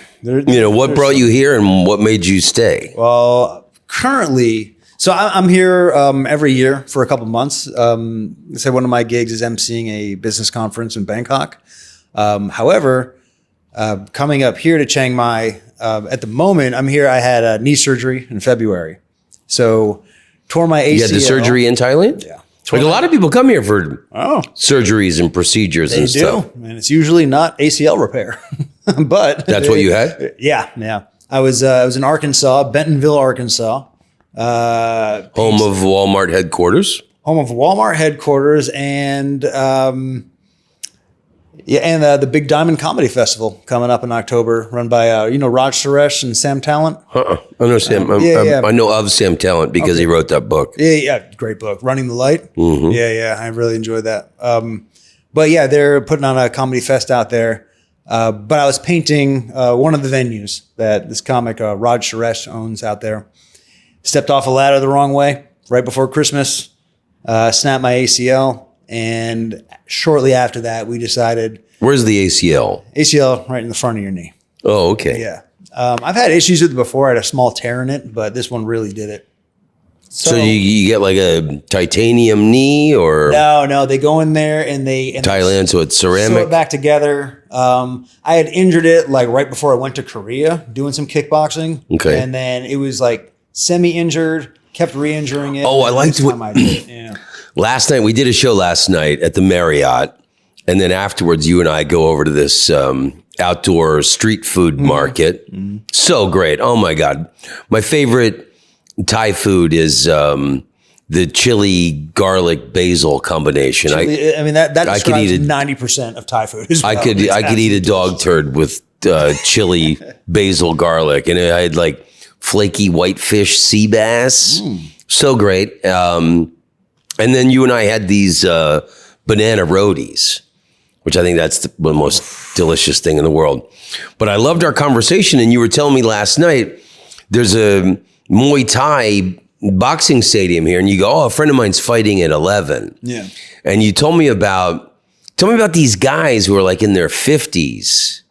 what brought you here and what made you stay? Well, currently. So I'm here every year for a couple months. Say one of my gigs is emceeing a business conference in Bangkok. However, coming up here to Chiang Mai, at the moment I'm here. I had a knee surgery in February, so tore my ACL. You had the surgery in Thailand? Yeah. Like a lot of people come here for surgeries and procedures and stuff. And it's usually not ACL repair, but that's what you had. Yeah. I was in Arkansas, Bentonville, Arkansas. Home of Walmart headquarters. And the Big Diamond Comedy Festival coming up in October, run by Raj Suresh and Sam Talent. I know Sam. I know of Sam Talent because he wrote that book. Yeah, great book, Running the Light. Mm-hmm. Yeah, I really enjoyed that. But yeah, they're putting on a comedy fest out there. But I was painting one of the venues that this comic Raj Suresh owns out there. Stepped off a ladder the wrong way right before Christmas, snapped my ACL. And shortly after that, we decided. Where's the ACL? ACL right in the front of your knee. Oh, okay. Yeah. I've had issues with it before. I had a small tear in it, but this one really did it. So you get like a titanium knee or? No. They go in there and Thailand, so it's ceramic. Sew it back together. I had injured it like right before I went to Korea doing some kickboxing. Okay. And then it was like semi-injured, kept re-injuring it. Oh, I liked what I did it. Yeah. last night. We did a show last night at the Marriott, and then afterwards, you and I go over to this outdoor street food market. So great! Oh my God, my favorite Thai food is the chili garlic basil combination. I mean that I could describes eat 90% of Thai food as well. I could eat a dog turd with chili basil garlic, and I had like flaky whitefish sea bass. So great. And then you and I had these banana rotis, which I think that's the most delicious thing in the world. But I loved our conversation, and you were telling me last night there's a Muay Thai boxing stadium here, and you go, oh, a friend of mine's fighting at 11. Yeah. And you told me about these guys who are like in their 50s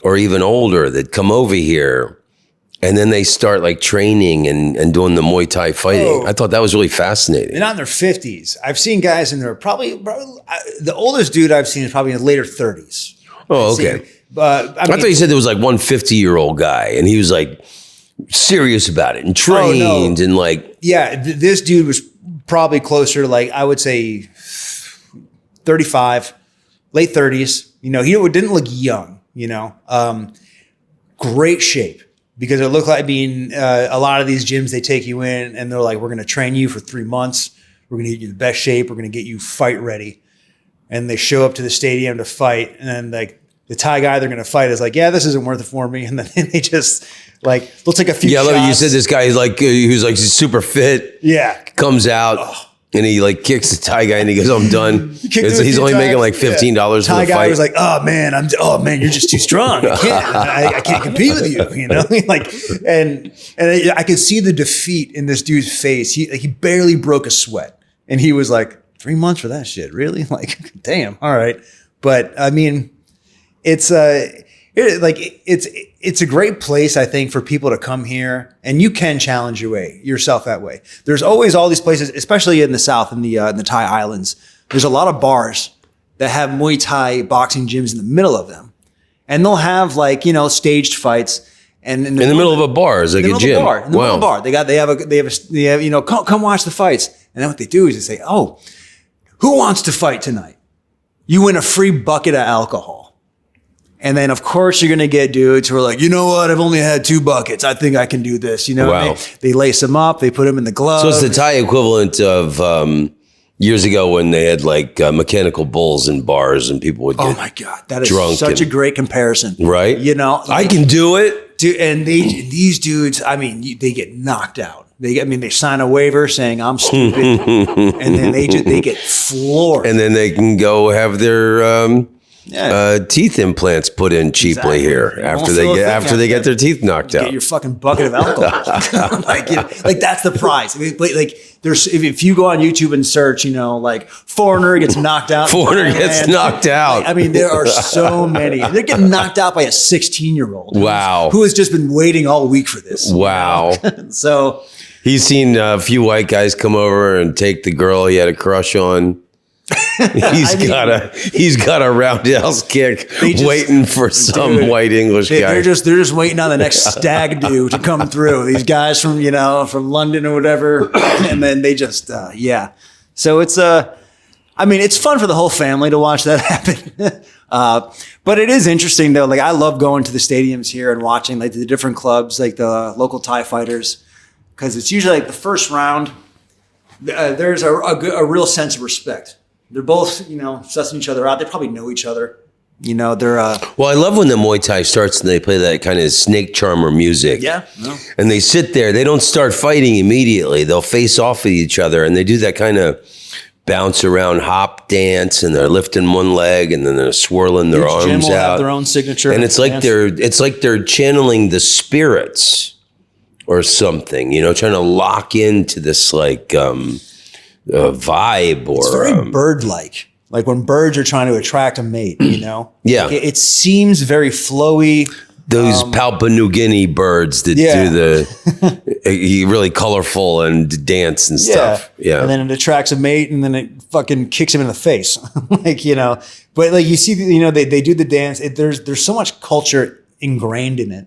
or even older that come over here, and then they start like training and doing the Muay Thai fighting. Oh. I thought that was really fascinating. They're not in their 50s. I've seen guys in their probably the oldest dude I've seen is probably in his later 30s. Oh, okay. But I thought you said there was like one 50-year-old guy, and he was like serious about it and trained and like. Yeah, this dude was probably closer to like, I would say 35, late 30s. You know, he didn't look young, you know. Great shape. Because it looked like a lot of these gyms, they take you in and they're like, we're going to train you for 3 months. We're going to get you the best shape. We're going to get you fight ready. And they show up to the stadium to fight. And then like the Thai guy they're going to fight is like, yeah, this isn't worth it for me. And then they just like, they'll take a few shots. Yeah, you said this guy like who's like super fit. Yeah. Comes out. And he like kicks the Thai guy and he goes, I'm done. He's only making like $15 for the fight. Thai guy was like, oh man, you're just too strong. I can't compete with you, you know? Like, and I could see the defeat in this dude's face. He barely broke a sweat. And he was like, 3 months for that shit, really? Like, damn, all right. But I mean, it's a great place, I think, for people to come here, and you can challenge yourself that way. There's always all these places, especially in the South, in the Thai islands. There's a lot of bars that have Muay Thai boxing gyms in the middle of them, and they'll have like staged fights. And in the middle of a bar is like a gym. In the middle of a bar, they have come watch the fights, and then what they do is they say, oh, who wants to fight tonight? You win a free bucket of alcohol. And then, of course, you're going to get dudes who are like, you know what? I've only had 2 buckets. I think I can do this. Wow. They lace them up. They put them in the glove. So it's the Thai equivalent of years ago when they had like mechanical bulls in bars and people would get oh my God, that is drunk such a great comparison. Right? I can do it. Dude, and these dudes, I mean, they get knocked out. They sign a waiver saying I'm stupid, and then they get floored. And then they can go have their teeth implants put in cheaply here after they get their teeth knocked out. Get your fucking bucket of alcohol. like that's the prize. I mean, like there's if you go on YouTube and search, like foreigner gets knocked out. Foreigner gets knocked out. I mean, there are so many. They're getting knocked out by a 16-year-old. Wow. Who has just been waiting all week for this. Wow. So he's seen a few white guys come over and take the girl he had a crush on. He's got a roundhouse kick waiting for some white English guy. They're just waiting on the next stag do to come through. These guys from London or whatever, and then they just So it's it's fun for the whole family to watch that happen. But it is interesting though. Like I love going to the stadiums here and watching like the different clubs, like the local Thai fighters, because it's usually like the first round. There's a real sense of respect. They're both, sussing each other out. They probably know each other. They're... Well, I love when the Muay Thai starts and they play that kind of snake charmer music. Yeah. No. And they sit there. They don't start fighting immediately. They'll face off with each other. And they do that kind of bounce around hop dance. And they're lifting one leg and then they're swirling their arms gym will out. Have their own signature. And it's like they're channeling the spirits or something, trying to lock into this like... vibe or it's very bird-like, like when birds are trying to attract a mate. Yeah, like it seems very flowy. Those Papua New Guinea birds that do the really colorful and dance and stuff. Yeah, and then it attracts a mate, and then it fucking kicks him in the face, But like you see, they do the dance. There's so much culture ingrained in it.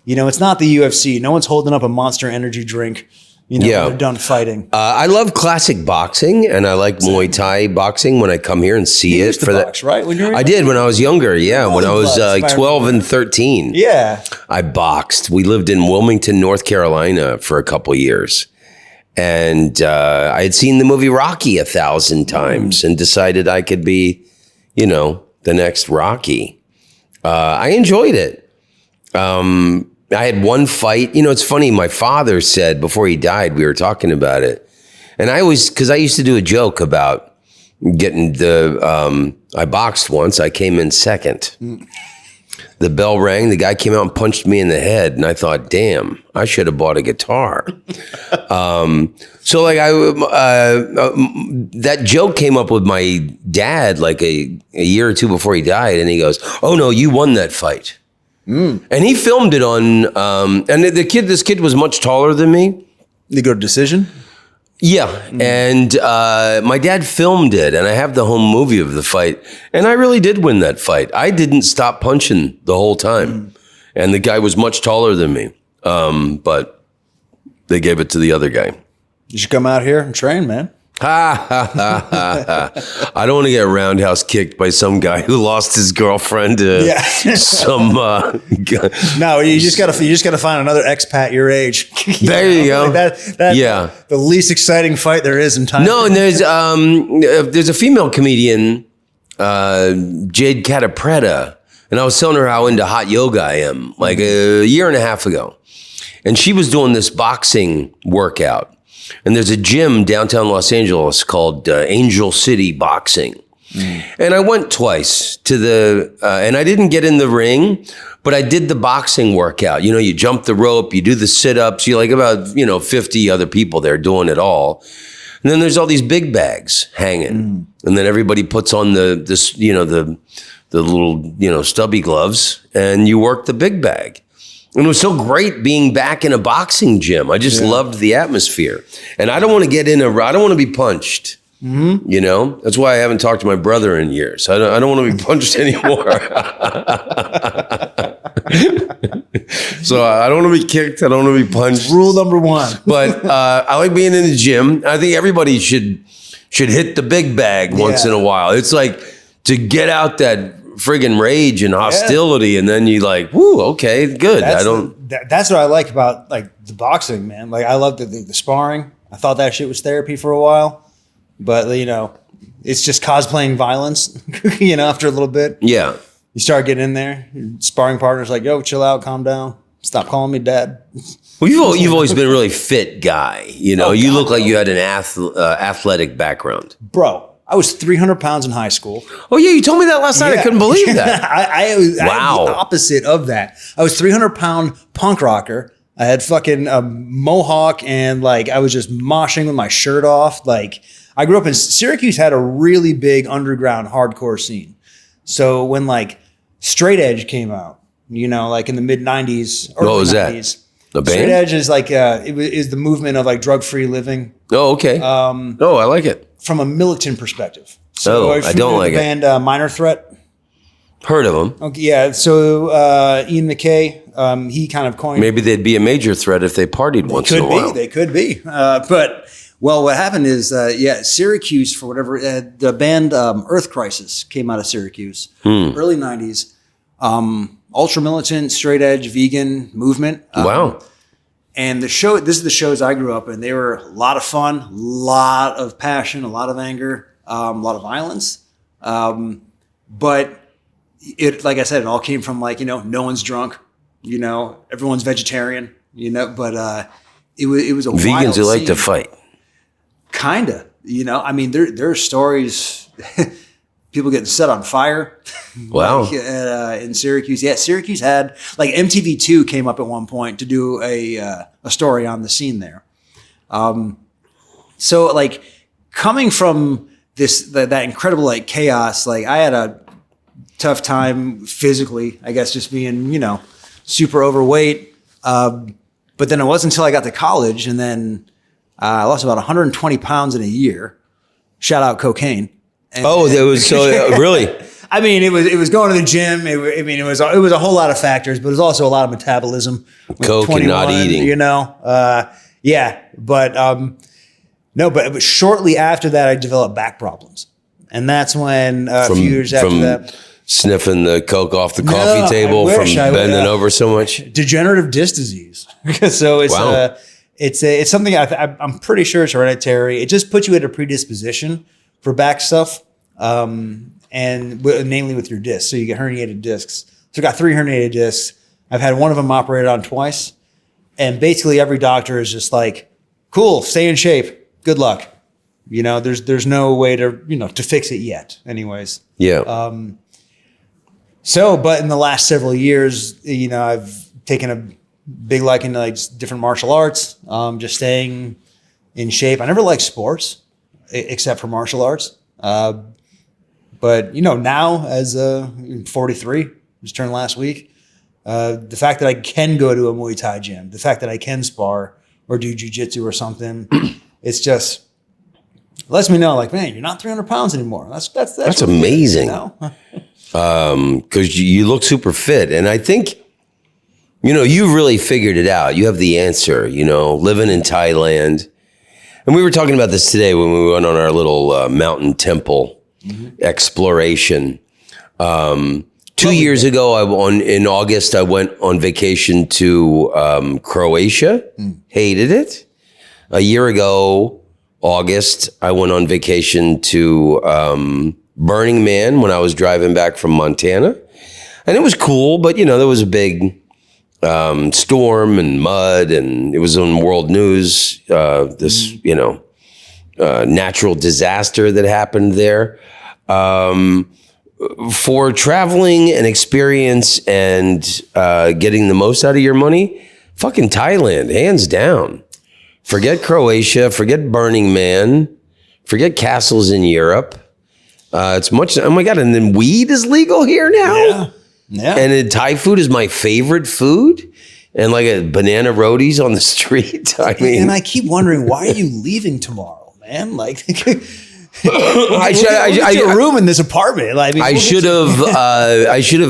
You know, it's not the UFC. No one's holding up a Monster Energy drink. You know, when they're done fighting. I love classic boxing, and I like Muay Thai boxing when I come here and see You it. used to box, right? When you were I did when I was younger. Yeah, when I was 12 and 13. Yeah, I boxed. We lived in Wilmington, North Carolina, for a couple years, and I had seen the movie Rocky 1,000 times, and decided I could be, you know, the next Rocky. I enjoyed it. I had one fight. You know, it's funny. My father said before he died, we were talking about it. And because I used to do a joke about getting I boxed once. I came in second. The bell rang. The guy came out and punched me in the head. And I thought, damn, I should have bought a guitar. So like that joke came up with my dad like a year or two before he died. And he goes, oh no, you won that fight. And he filmed it on, and this kid was much taller than me. They go to decision? Yeah. And my dad filmed it, and I have the home movie of the fight. And I really did win that fight. I didn't stop punching the whole time. And the guy was much taller than me. But they gave it to the other guy. You should come out here and train, man. I don't want to get roundhouse kicked by some guy who lost his girlfriend to some. No, you just gotta find another expat your age. There you go. Like that's the least exciting fight there is in Thailand. No, and there's a female comedian, Jade Catapretta, and I was telling her how into hot yoga I am like a year and a half ago, and she was doing this boxing workout. And there's a gym downtown Los Angeles called Angel City Boxing. And I went twice to and I didn't get in the ring, but I did the boxing workout. You know, you jump the rope, you do the sit-ups, you like about, 50 other people there doing it all. And then there's all these big bags hanging. And then everybody puts on the little, stubby gloves, and you work the big bag. And it was so great being back in a boxing gym. I just loved the atmosphere. And I don't want to I don't want to be punched. You know? That's why I haven't talked to my brother in years. I don't want to be punched anymore. So I don't want to be kicked. I don't want to be punched. Rule number one. But I like being in the gym. I think everybody should hit the big bag once in a while. It's like to get out that friggin' rage and hostility, and then you like, whoo, okay, good. That's what I like about like the boxing, man. Like I love the sparring. I thought that shit was therapy for a while, but it's just cosplaying violence. After a little bit, you start getting in there. Your sparring partner's like, yo, chill out, calm down, stop calling me dad. Well, you've always been a really fit guy. You look like you had an athletic background, bro. I was 300 pounds in high school. Oh, yeah. You told me that last night. I couldn't believe that. I was the opposite of that. I was 300-pound punk rocker. I had fucking a mohawk, and like I was just moshing with my shirt off. Like I grew up in Syracuse, had a really big underground hardcore scene. So when like Straight Edge came out, like in the mid 90s. What was 90s, that? The band? Straight Edge is like, is the movement of like drug-free living. Oh, okay. I like it. From a militant perspective. So I don't like the band Minor Threat. Heard of them. Okay, yeah. So Ian McKay, he kind of coined. Maybe they'd be a major threat if they partied once in a while. They could be. But what happened is, Syracuse, for whatever, the band Earth Crisis came out of Syracuse, early 90s. Ultra militant, straight edge, vegan movement. Wow. And this is the shows I grew up in. They were a lot of fun, a lot of passion, a lot of anger, a lot of violence. But it, like I said, it all came from like, no one's drunk, everyone's vegetarian, but it was a vegans who like scene. to fight. Kinda, I mean, there are stories, people getting set on fire. Wow. In Syracuse. Yeah, Syracuse had, like MTV2 came up at one point to do a story on the scene there. So like coming from that incredible like chaos, like I had a tough time physically, I guess, just being, super overweight. But then it wasn't until I got to college, and then I lost about 120 pounds in a year. Shout out cocaine. That was so really. I mean, it was going to the gym. It was a whole lot of factors, but it was also a lot of metabolism. Coke and not eating. You know, but no, but shortly after that, I developed back problems, and that's when few years after that. Sniffing the Coke off the coffee table from bending over so much. Degenerative disc disease. So it's Wow. It's something I'm pretty sure it's hereditary. It just puts you at a predisposition for back stuff, and namely with your discs. So you get herniated discs. So I got 3 herniated discs. I've had one of them operated on twice, and basically every doctor is just like, "Cool, stay in shape. Good luck." You know, there's no way to fix it yet. Anyways. Yeah. So, but in the last several years, you know, I've taken a big liking to like different martial arts, just staying in shape. I never liked sports except for martial arts. But, you know, now as 43, just turned last week, the fact that I can go to a Muay Thai gym, the fact that I can spar or do jiu-jitsu or something, it's just lets me know like, man, you're not 300 pounds anymore. That's really amazing. Good, you know? Because you look super fit. And I think, you know, you really figured it out. You have the answer, you know, living in Thailand. And we were talking about this today when we went on our little mountain temple exploration. 2 years ago, in August, I went on vacation to Croatia. Hated it. A year ago, August, I went on vacation to Burning Man when I was driving back from Montana. And it was cool, but, you know, there was a big storm and mud, and it was on world news, this, you know, natural disaster that happened there. For traveling and experience and getting the most out of your money, fucking Thailand, hands down. Forget Croatia, forget Burning Man, forget castles in Europe. It's much, oh my God, and then weed is legal here now? Yeah. And then Thai food is my favorite food. And like a banana rotis on the street. I mean. And I keep wondering, why are you leaving tomorrow, man? Like, I a room in this apartment. Like, I should have,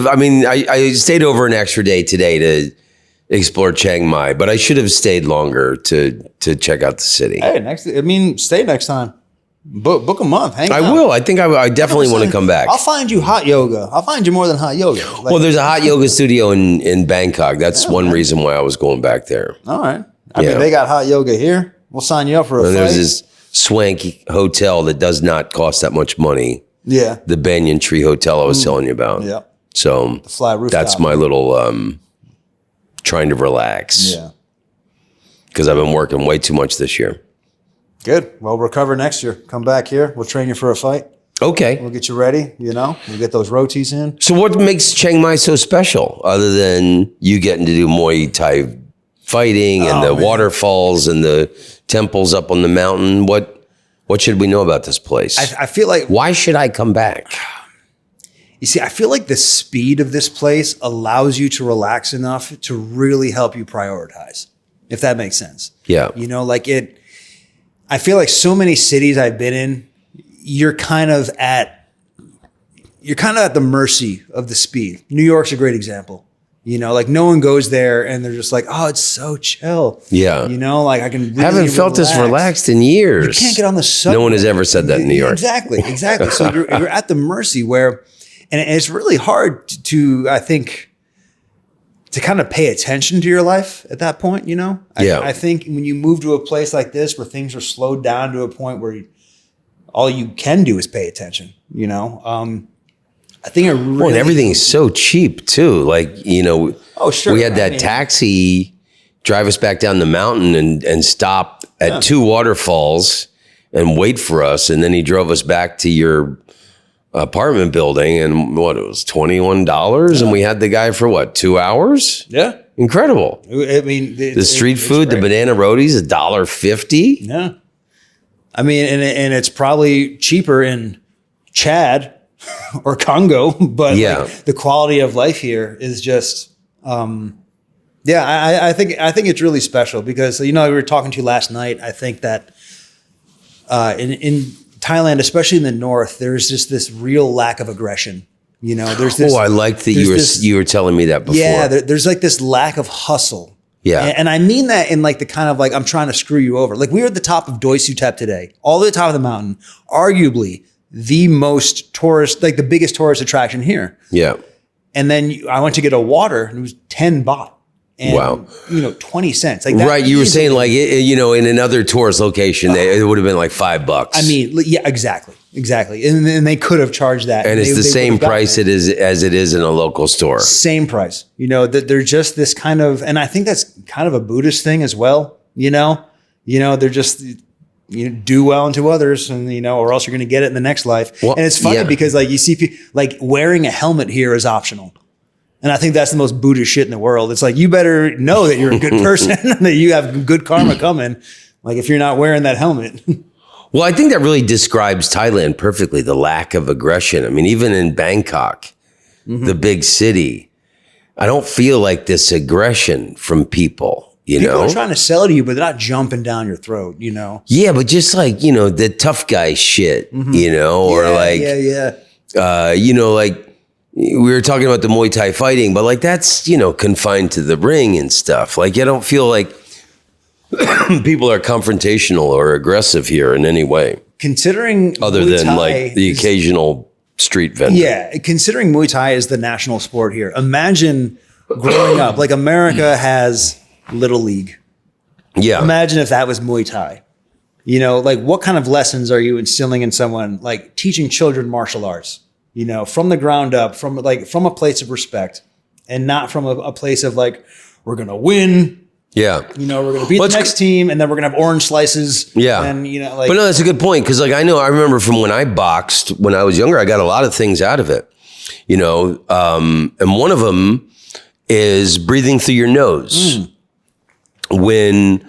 I mean, I stayed over an extra day today to explore Chiang Mai, but I should have stayed longer to check out the city. Hey, stay next time. Book a month. Hang out. I will. I think I definitely want to come back. I'll find you hot yoga. I'll find you more than hot yoga. Like, well, there's a hot yoga studio in Bangkok. That's one reason why I was going back there. All right. I mean, they got hot yoga here. We'll sign you up for a fight. There's this swanky hotel that does not cost that much money. Yeah. The Banyan Tree Hotel I was telling you about. Yeah. So the flat roof. That's my little trying to relax. Yeah. Because I've been working way too much this year. Good. Well, recover next year. Come back here. We'll train you for a fight. Okay. We'll get you ready, you know. We'll get those rotis in. So what makes Chiang Mai so special other than you getting to do Muay Thai fighting and the waterfalls and the temples up on the mountain? What should we know about this place? I feel like... Why should I come back? You see, I feel like the speed of this place allows you to relax enough to really help you prioritize, if that makes sense. Yeah. You know, like I feel like so many cities I've been in, you're kind of at the mercy of the speed. New York's a great example. You know, like no one goes there and they're just like, oh, it's so chill. Yeah. You know, like I can really haven't felt this relaxed in years. You can't get on the subway. No one has ever said that in New York. Exactly. So you're at the mercy where, and it's really hard to I think, to kind of pay attention to your life at that point, you know? I think when you move to a place like this where things are slowed down to a point where all you can do is pay attention, you know? I think it really... Well, and everything's so cheap too. Like, you know, we had that taxi drive us back down the mountain and stop at 2 waterfalls and wait for us. And then he drove us back to your apartment building, and it was $21, and we had the guy for 2 hours? Yeah. Incredible. I mean, the street food, the banana rotis, $1.50. Yeah. I mean, and it's probably cheaper in Chad or Congo, but like, the quality of life here is just, I think it's really special because, you know, we were talking to you last night. I think that in Thailand, especially in the north, there's just this real lack of aggression You know, there's this. Oh, I liked that you were telling me that before. Yeah, there's like this lack of hustle. Yeah. And I mean that in like the kind of like, I'm trying to screw you over. Like we were at the top of Doi Suthep today, all the way to the top of the mountain, arguably the most tourist, like the biggest tourist attraction here. Yeah. And then I went to get a water and it was 10 baht. And, wow. 20 cents. Like that, right. You were saying like, in another tourist location, it would have been like $5. I mean, yeah, exactly. And they could have charged that. And it's the same price as it is in a local store. Same price. That they're just this kind of, and I think that's kind of a Buddhist thing as well. They're just, do well unto others and, or else you're going to get it in the next life. Well, and it's funny because like you see people like wearing a helmet here is optional. And I think that's the most Buddhist shit in the world. It's like, you better know that you're a good person, that you have good karma coming. Like if you're not wearing that helmet. Well, I think that really describes Thailand perfectly, the lack of aggression. I mean, even in Bangkok, the big city, I don't feel like this aggression from people, People are trying to sell to you, but they're not jumping down your throat, Yeah, but just like, the tough guy shit, or like, like, we were talking about the Muay Thai fighting, but like that's, confined to the ring and stuff. Like, I don't feel like people are confrontational or aggressive here in any way. Considering other Muay than Thai like the occasional street vendor. Yeah, considering Muay Thai is the national sport here. Imagine growing up, like America has Little League. Yeah. Imagine if that was Muay Thai. Like what kind of lessons are you instilling in someone, like teaching children martial arts? From the ground up, from a place of respect and not from a place of like, we're going to win. Yeah. We're going to beat the next team and then we're going to have orange slices. Yeah. And, but no, that's a good point. Cause like, I remember from when I boxed, when I was younger, I got a lot of things out of it, and one of them is breathing through your nose. When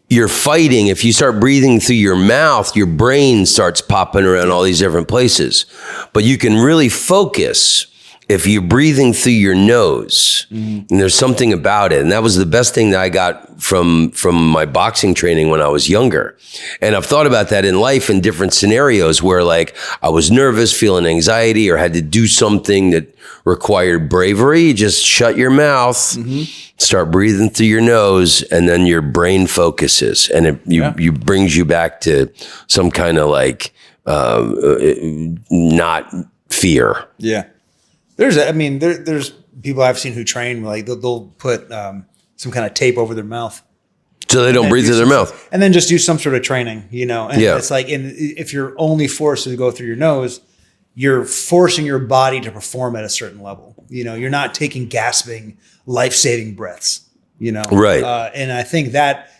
you're fighting, if you start breathing through your mouth, your brain starts popping around all these different places. But you can really focus if you're breathing through your nose. And there's something about it. And that was the best thing that I got from my boxing training when I was younger. And I've thought about that in life in different scenarios where like I was nervous, feeling anxiety, or had to do something that required bravery. You just shut your mouth, start breathing through your nose, and then your brain focuses, and it brings you back to some kind of like not fear. Yeah, there's people I've seen who train like they'll put some kind of tape over their mouth so they don't breathe through their mouth, and then just do some sort of training. And it's like, if you're only forced to go through your nose, you're forcing your body to perform at a certain level. You're not taking gasping, life-saving breaths, Right. And I think that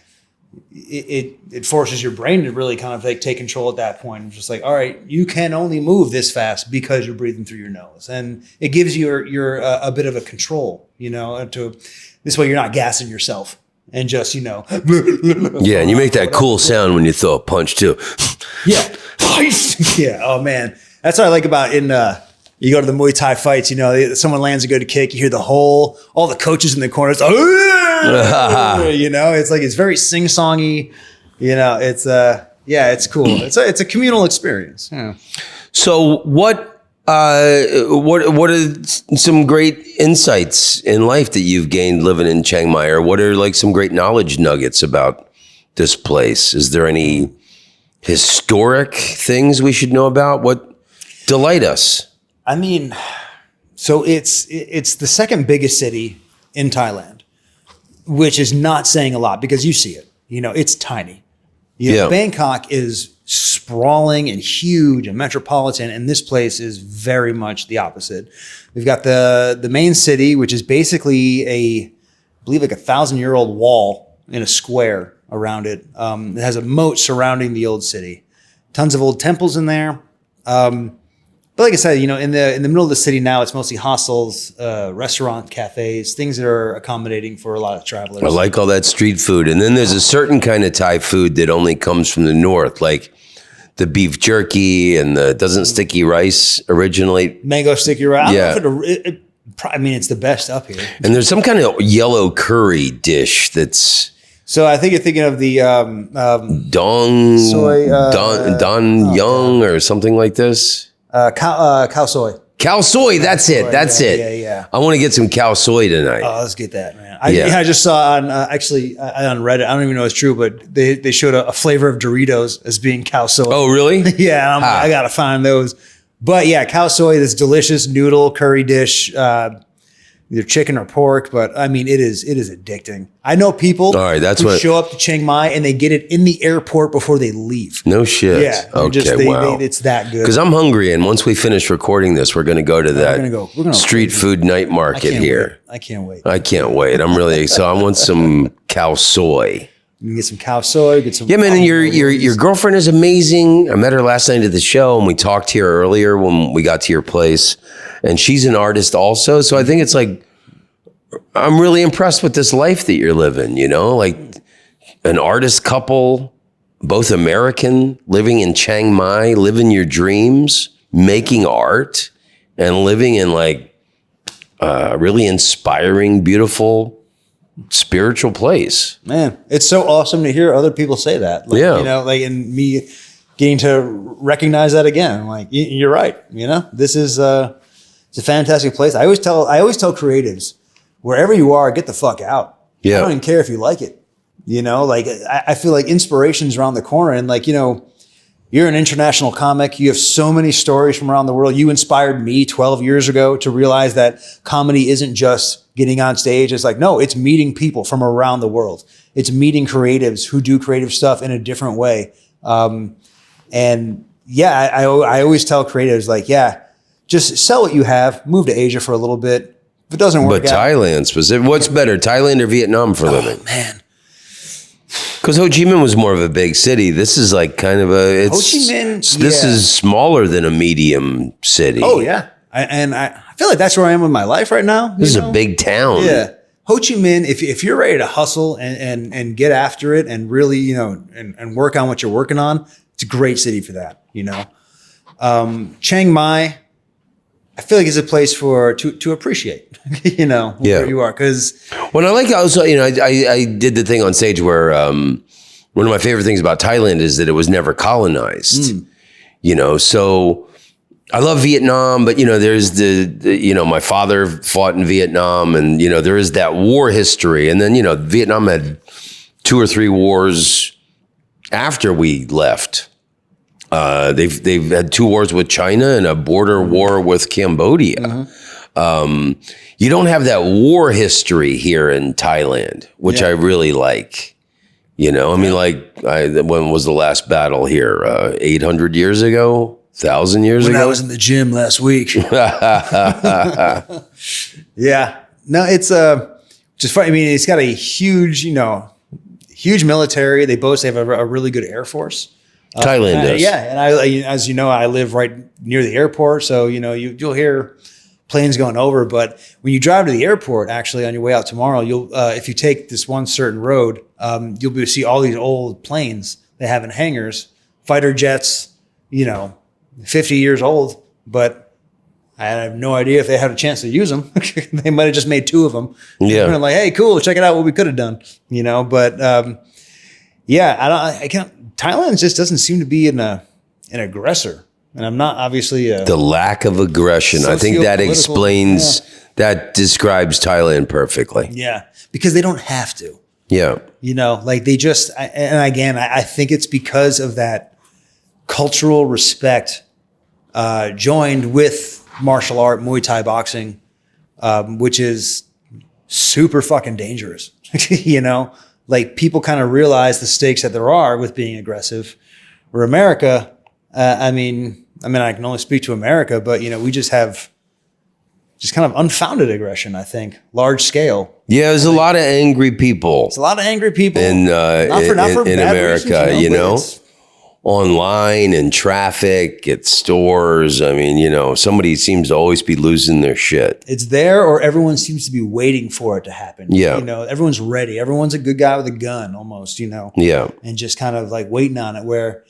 it forces your brain to really kind of like take control at that point. It's just like, all right, you can only move this fast because you're breathing through your nose. And it gives you a bit of a control, to this way you're not gassing yourself and just, Yeah. And you make that cool sound when you throw a punch too. Yeah. Yeah. Oh man. That's what I like about you go to the Muay Thai fights, someone lands a good kick, you hear all the coaches in the corners, it's like, it's very sing-songy, it's it's cool. It's a communal experience. Yeah. So what are some great insights in life that you've gained living in Chiang Mai, or what are like some great knowledge nuggets about this place? Is there any historic things we should know about? What delight us? So it's the second biggest city in Thailand, which is not saying a lot because you see it. It's tiny. Bangkok is sprawling and huge and metropolitan, and this place is very much the opposite. We've got the main city, which is basically I believe like 1,000-year-old wall in a square around it. It has a moat surrounding the old city. Tons of old temples in there. But like I said, in the middle of the city now, it's mostly hostels, restaurant, cafes, things that are accommodating for a lot of travelers. I like all that street food. And then there's a certain kind of Thai food that only comes from the north, like the beef jerky and doesn't sticky rice originate? Mango sticky rice. Yeah. It's the best up here. And there's some kind of yellow curry dish that's... So I think you're thinking of the dong soy don young or something like this. Cow soy. Khao Soi, that's it. That's it. Yeah. I want to get some Khao Soi tonight. Oh, let's get that, man. I just saw on actually on Reddit. I don't even know if it's true, but they showed a flavor of Doritos as being Khao Soi. Oh, really? Yeah, I gotta find those. But yeah, Khao Soi, this delicious noodle curry dish, either chicken or pork. But I mean, it is addicting. I know people who show up to Chiang Mai and they get it in the airport before they leave. No shit. Yeah. Okay. Wow. It's that good. Because I'm hungry, and once we finish recording this, we're going to go to that street food night market here. I can't wait. I can't wait. I'm really so. I want some Khao Soi. You can get some Khao Soi. Get some. Yeah, man. And your girlfriend is amazing. I met her last night at the show, and we talked here earlier when we got to your place. And she's an artist also, so I think it's like I'm really impressed with this life that you're living. You know, like an artist couple, both American, living in Chiang Mai, living your dreams, making art, and living in like a really inspiring, beautiful, spiritual place. Man, it's so awesome to hear other people say that. Like, you know, like, and me getting to recognize that again. Like, you're right. You know, this is it's a fantastic place. I always tell creatives, wherever you are, get the fuck out. Yeah. I don't even care if you like it. You know, like I feel like inspiration's around the corner, and like, you know, you're an international comic. You have so many stories from around the world. You inspired me 12 years ago to realize that comedy isn't just getting on stage. It's like, no, it's meeting people from around the world. It's meeting creatives who do creative stuff in a different way. And yeah, I always tell creatives, like, yeah, just sell what you have, move to Asia for a little bit. If it doesn't work out. But Thailand specific, what's better, Thailand or Vietnam for living? Oh, man. Because Ho Chi Minh was more of a big city. This is like kind of a. Ho Chi Minh. This is smaller than a medium city. Oh yeah, I feel like that's where I am with my life right now. This is a big town. Yeah, Ho Chi Minh. If you're ready to hustle and get after it and really, you know, and work on what you're working on, it's a great city for that. You know, Chiang Mai, I feel like it's a place to appreciate. You know, where you are, because when I like also, you know, I did the thing on stage where one of my favorite things about Thailand is that it was never colonized. You know, so I love Vietnam, but you know, there's the you know, my father fought in Vietnam, and you know, there is that war history, and then you know, Vietnam had 2 or 3 wars after we left. They've had 2 wars with China and a border war with Cambodia. You don't have that war history here in Thailand, which I really like. You know, I mean, like, when was the last battle here? 800 years ago? 1,000 years ago? When I was in the gym last week. Yeah. No, it's just funny. I mean, it's got a huge, you know, huge military. They both have a really good Air Force. Thailand does. Yeah. And as you know, I live right near the airport. So, you know, you'll hear planes going over, but when you drive to the airport, actually on your way out tomorrow, you'll if you take this one certain road, you'll be able to see all these old planes they have in hangars, fighter jets, you know, 50 years old, but I have no idea if they had a chance to use them. They might have just made 2 of them. Yeah, and I'm like, hey, cool, check it out what we could have done, you know. But yeah, I can't. Thailand just doesn't seem to be an aggressor. And I'm not obviously the lack of aggression. I think that explains that describes Thailand perfectly. Yeah, because they don't have to. Yeah, you know, like they just. And again, I think it's because of that cultural respect joined with martial art, Muay Thai boxing, which is super fucking dangerous. You know, like people kind of realize the stakes that there are with being aggressive. Where America. I mean, I can only speak to America, but you know, we just have kind of unfounded aggression. I think large scale. Yeah, there's a lot of angry people. It's a lot of angry people in America. Reasons, you know, online and traffic at stores. I mean, you know, somebody seems to always be losing their shit. It's there, or everyone seems to be waiting for it to happen. Yeah, you know, everyone's ready. Everyone's a good guy with a gun, almost. You know. Yeah, and just kind of like waiting on it. Where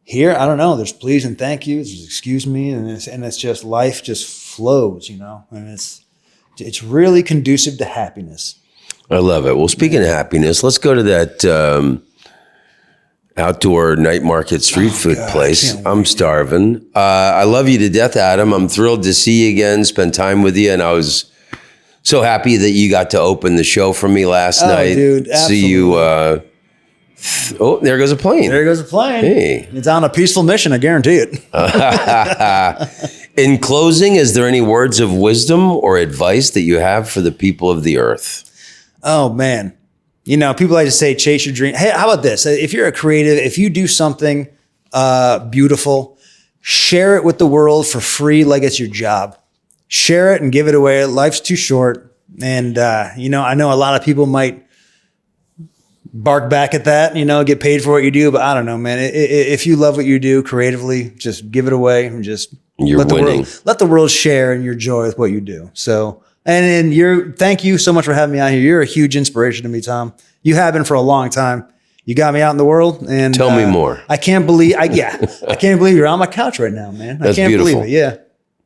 here, I don't know. There's please and thank yous. There's excuse me, and it's just life just flows, you know. And it's really conducive to happiness. I love it. Well, speaking of happiness, let's go to that outdoor night market street food place. can't I'm starving. I love you to death, Adam. I'm thrilled to see you again, spend time with you. And I was so happy that you got to open the show for me last night. Dude, See you. Oh, there goes a plane. There goes a plane. Hey. It's on a peaceful mission, I guarantee it. In closing, is there any words of wisdom or advice that you have for the people of the earth? Oh, man. You know, people like to say, chase your dream. Hey, how about this? If you're a creative, if you do something beautiful, share it with the world for free like it's your job. Share it and give it away. Life's too short. And, you know, I know a lot of people might bark back at that, you know, get paid for what you do. But I don't know, man. If you love what you do creatively, just give it away and just let the world share in your joy with what you do. So, and thank you so much for having me out here. You're a huge inspiration to me, Tom. You have been for a long time. You got me out in the world, and tell me more. I can't believe, I can't believe you're on my couch right now, man. That's I can't beautiful. believe it. Yeah.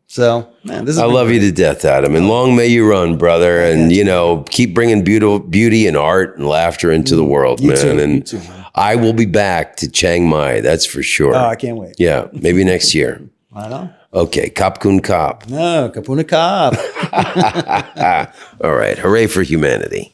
So, man, this is. I love you to death, Adam, and long may you run, brother. And you know, keep bringing beauty and art and laughter into the world, man. You too, man. I will be back to Chiang Mai. That's for sure. Oh, I can't wait. Yeah, maybe next year. I know. Okay, Kap Kun Kap. No, Kapuna Kap. All right, hooray for humanity.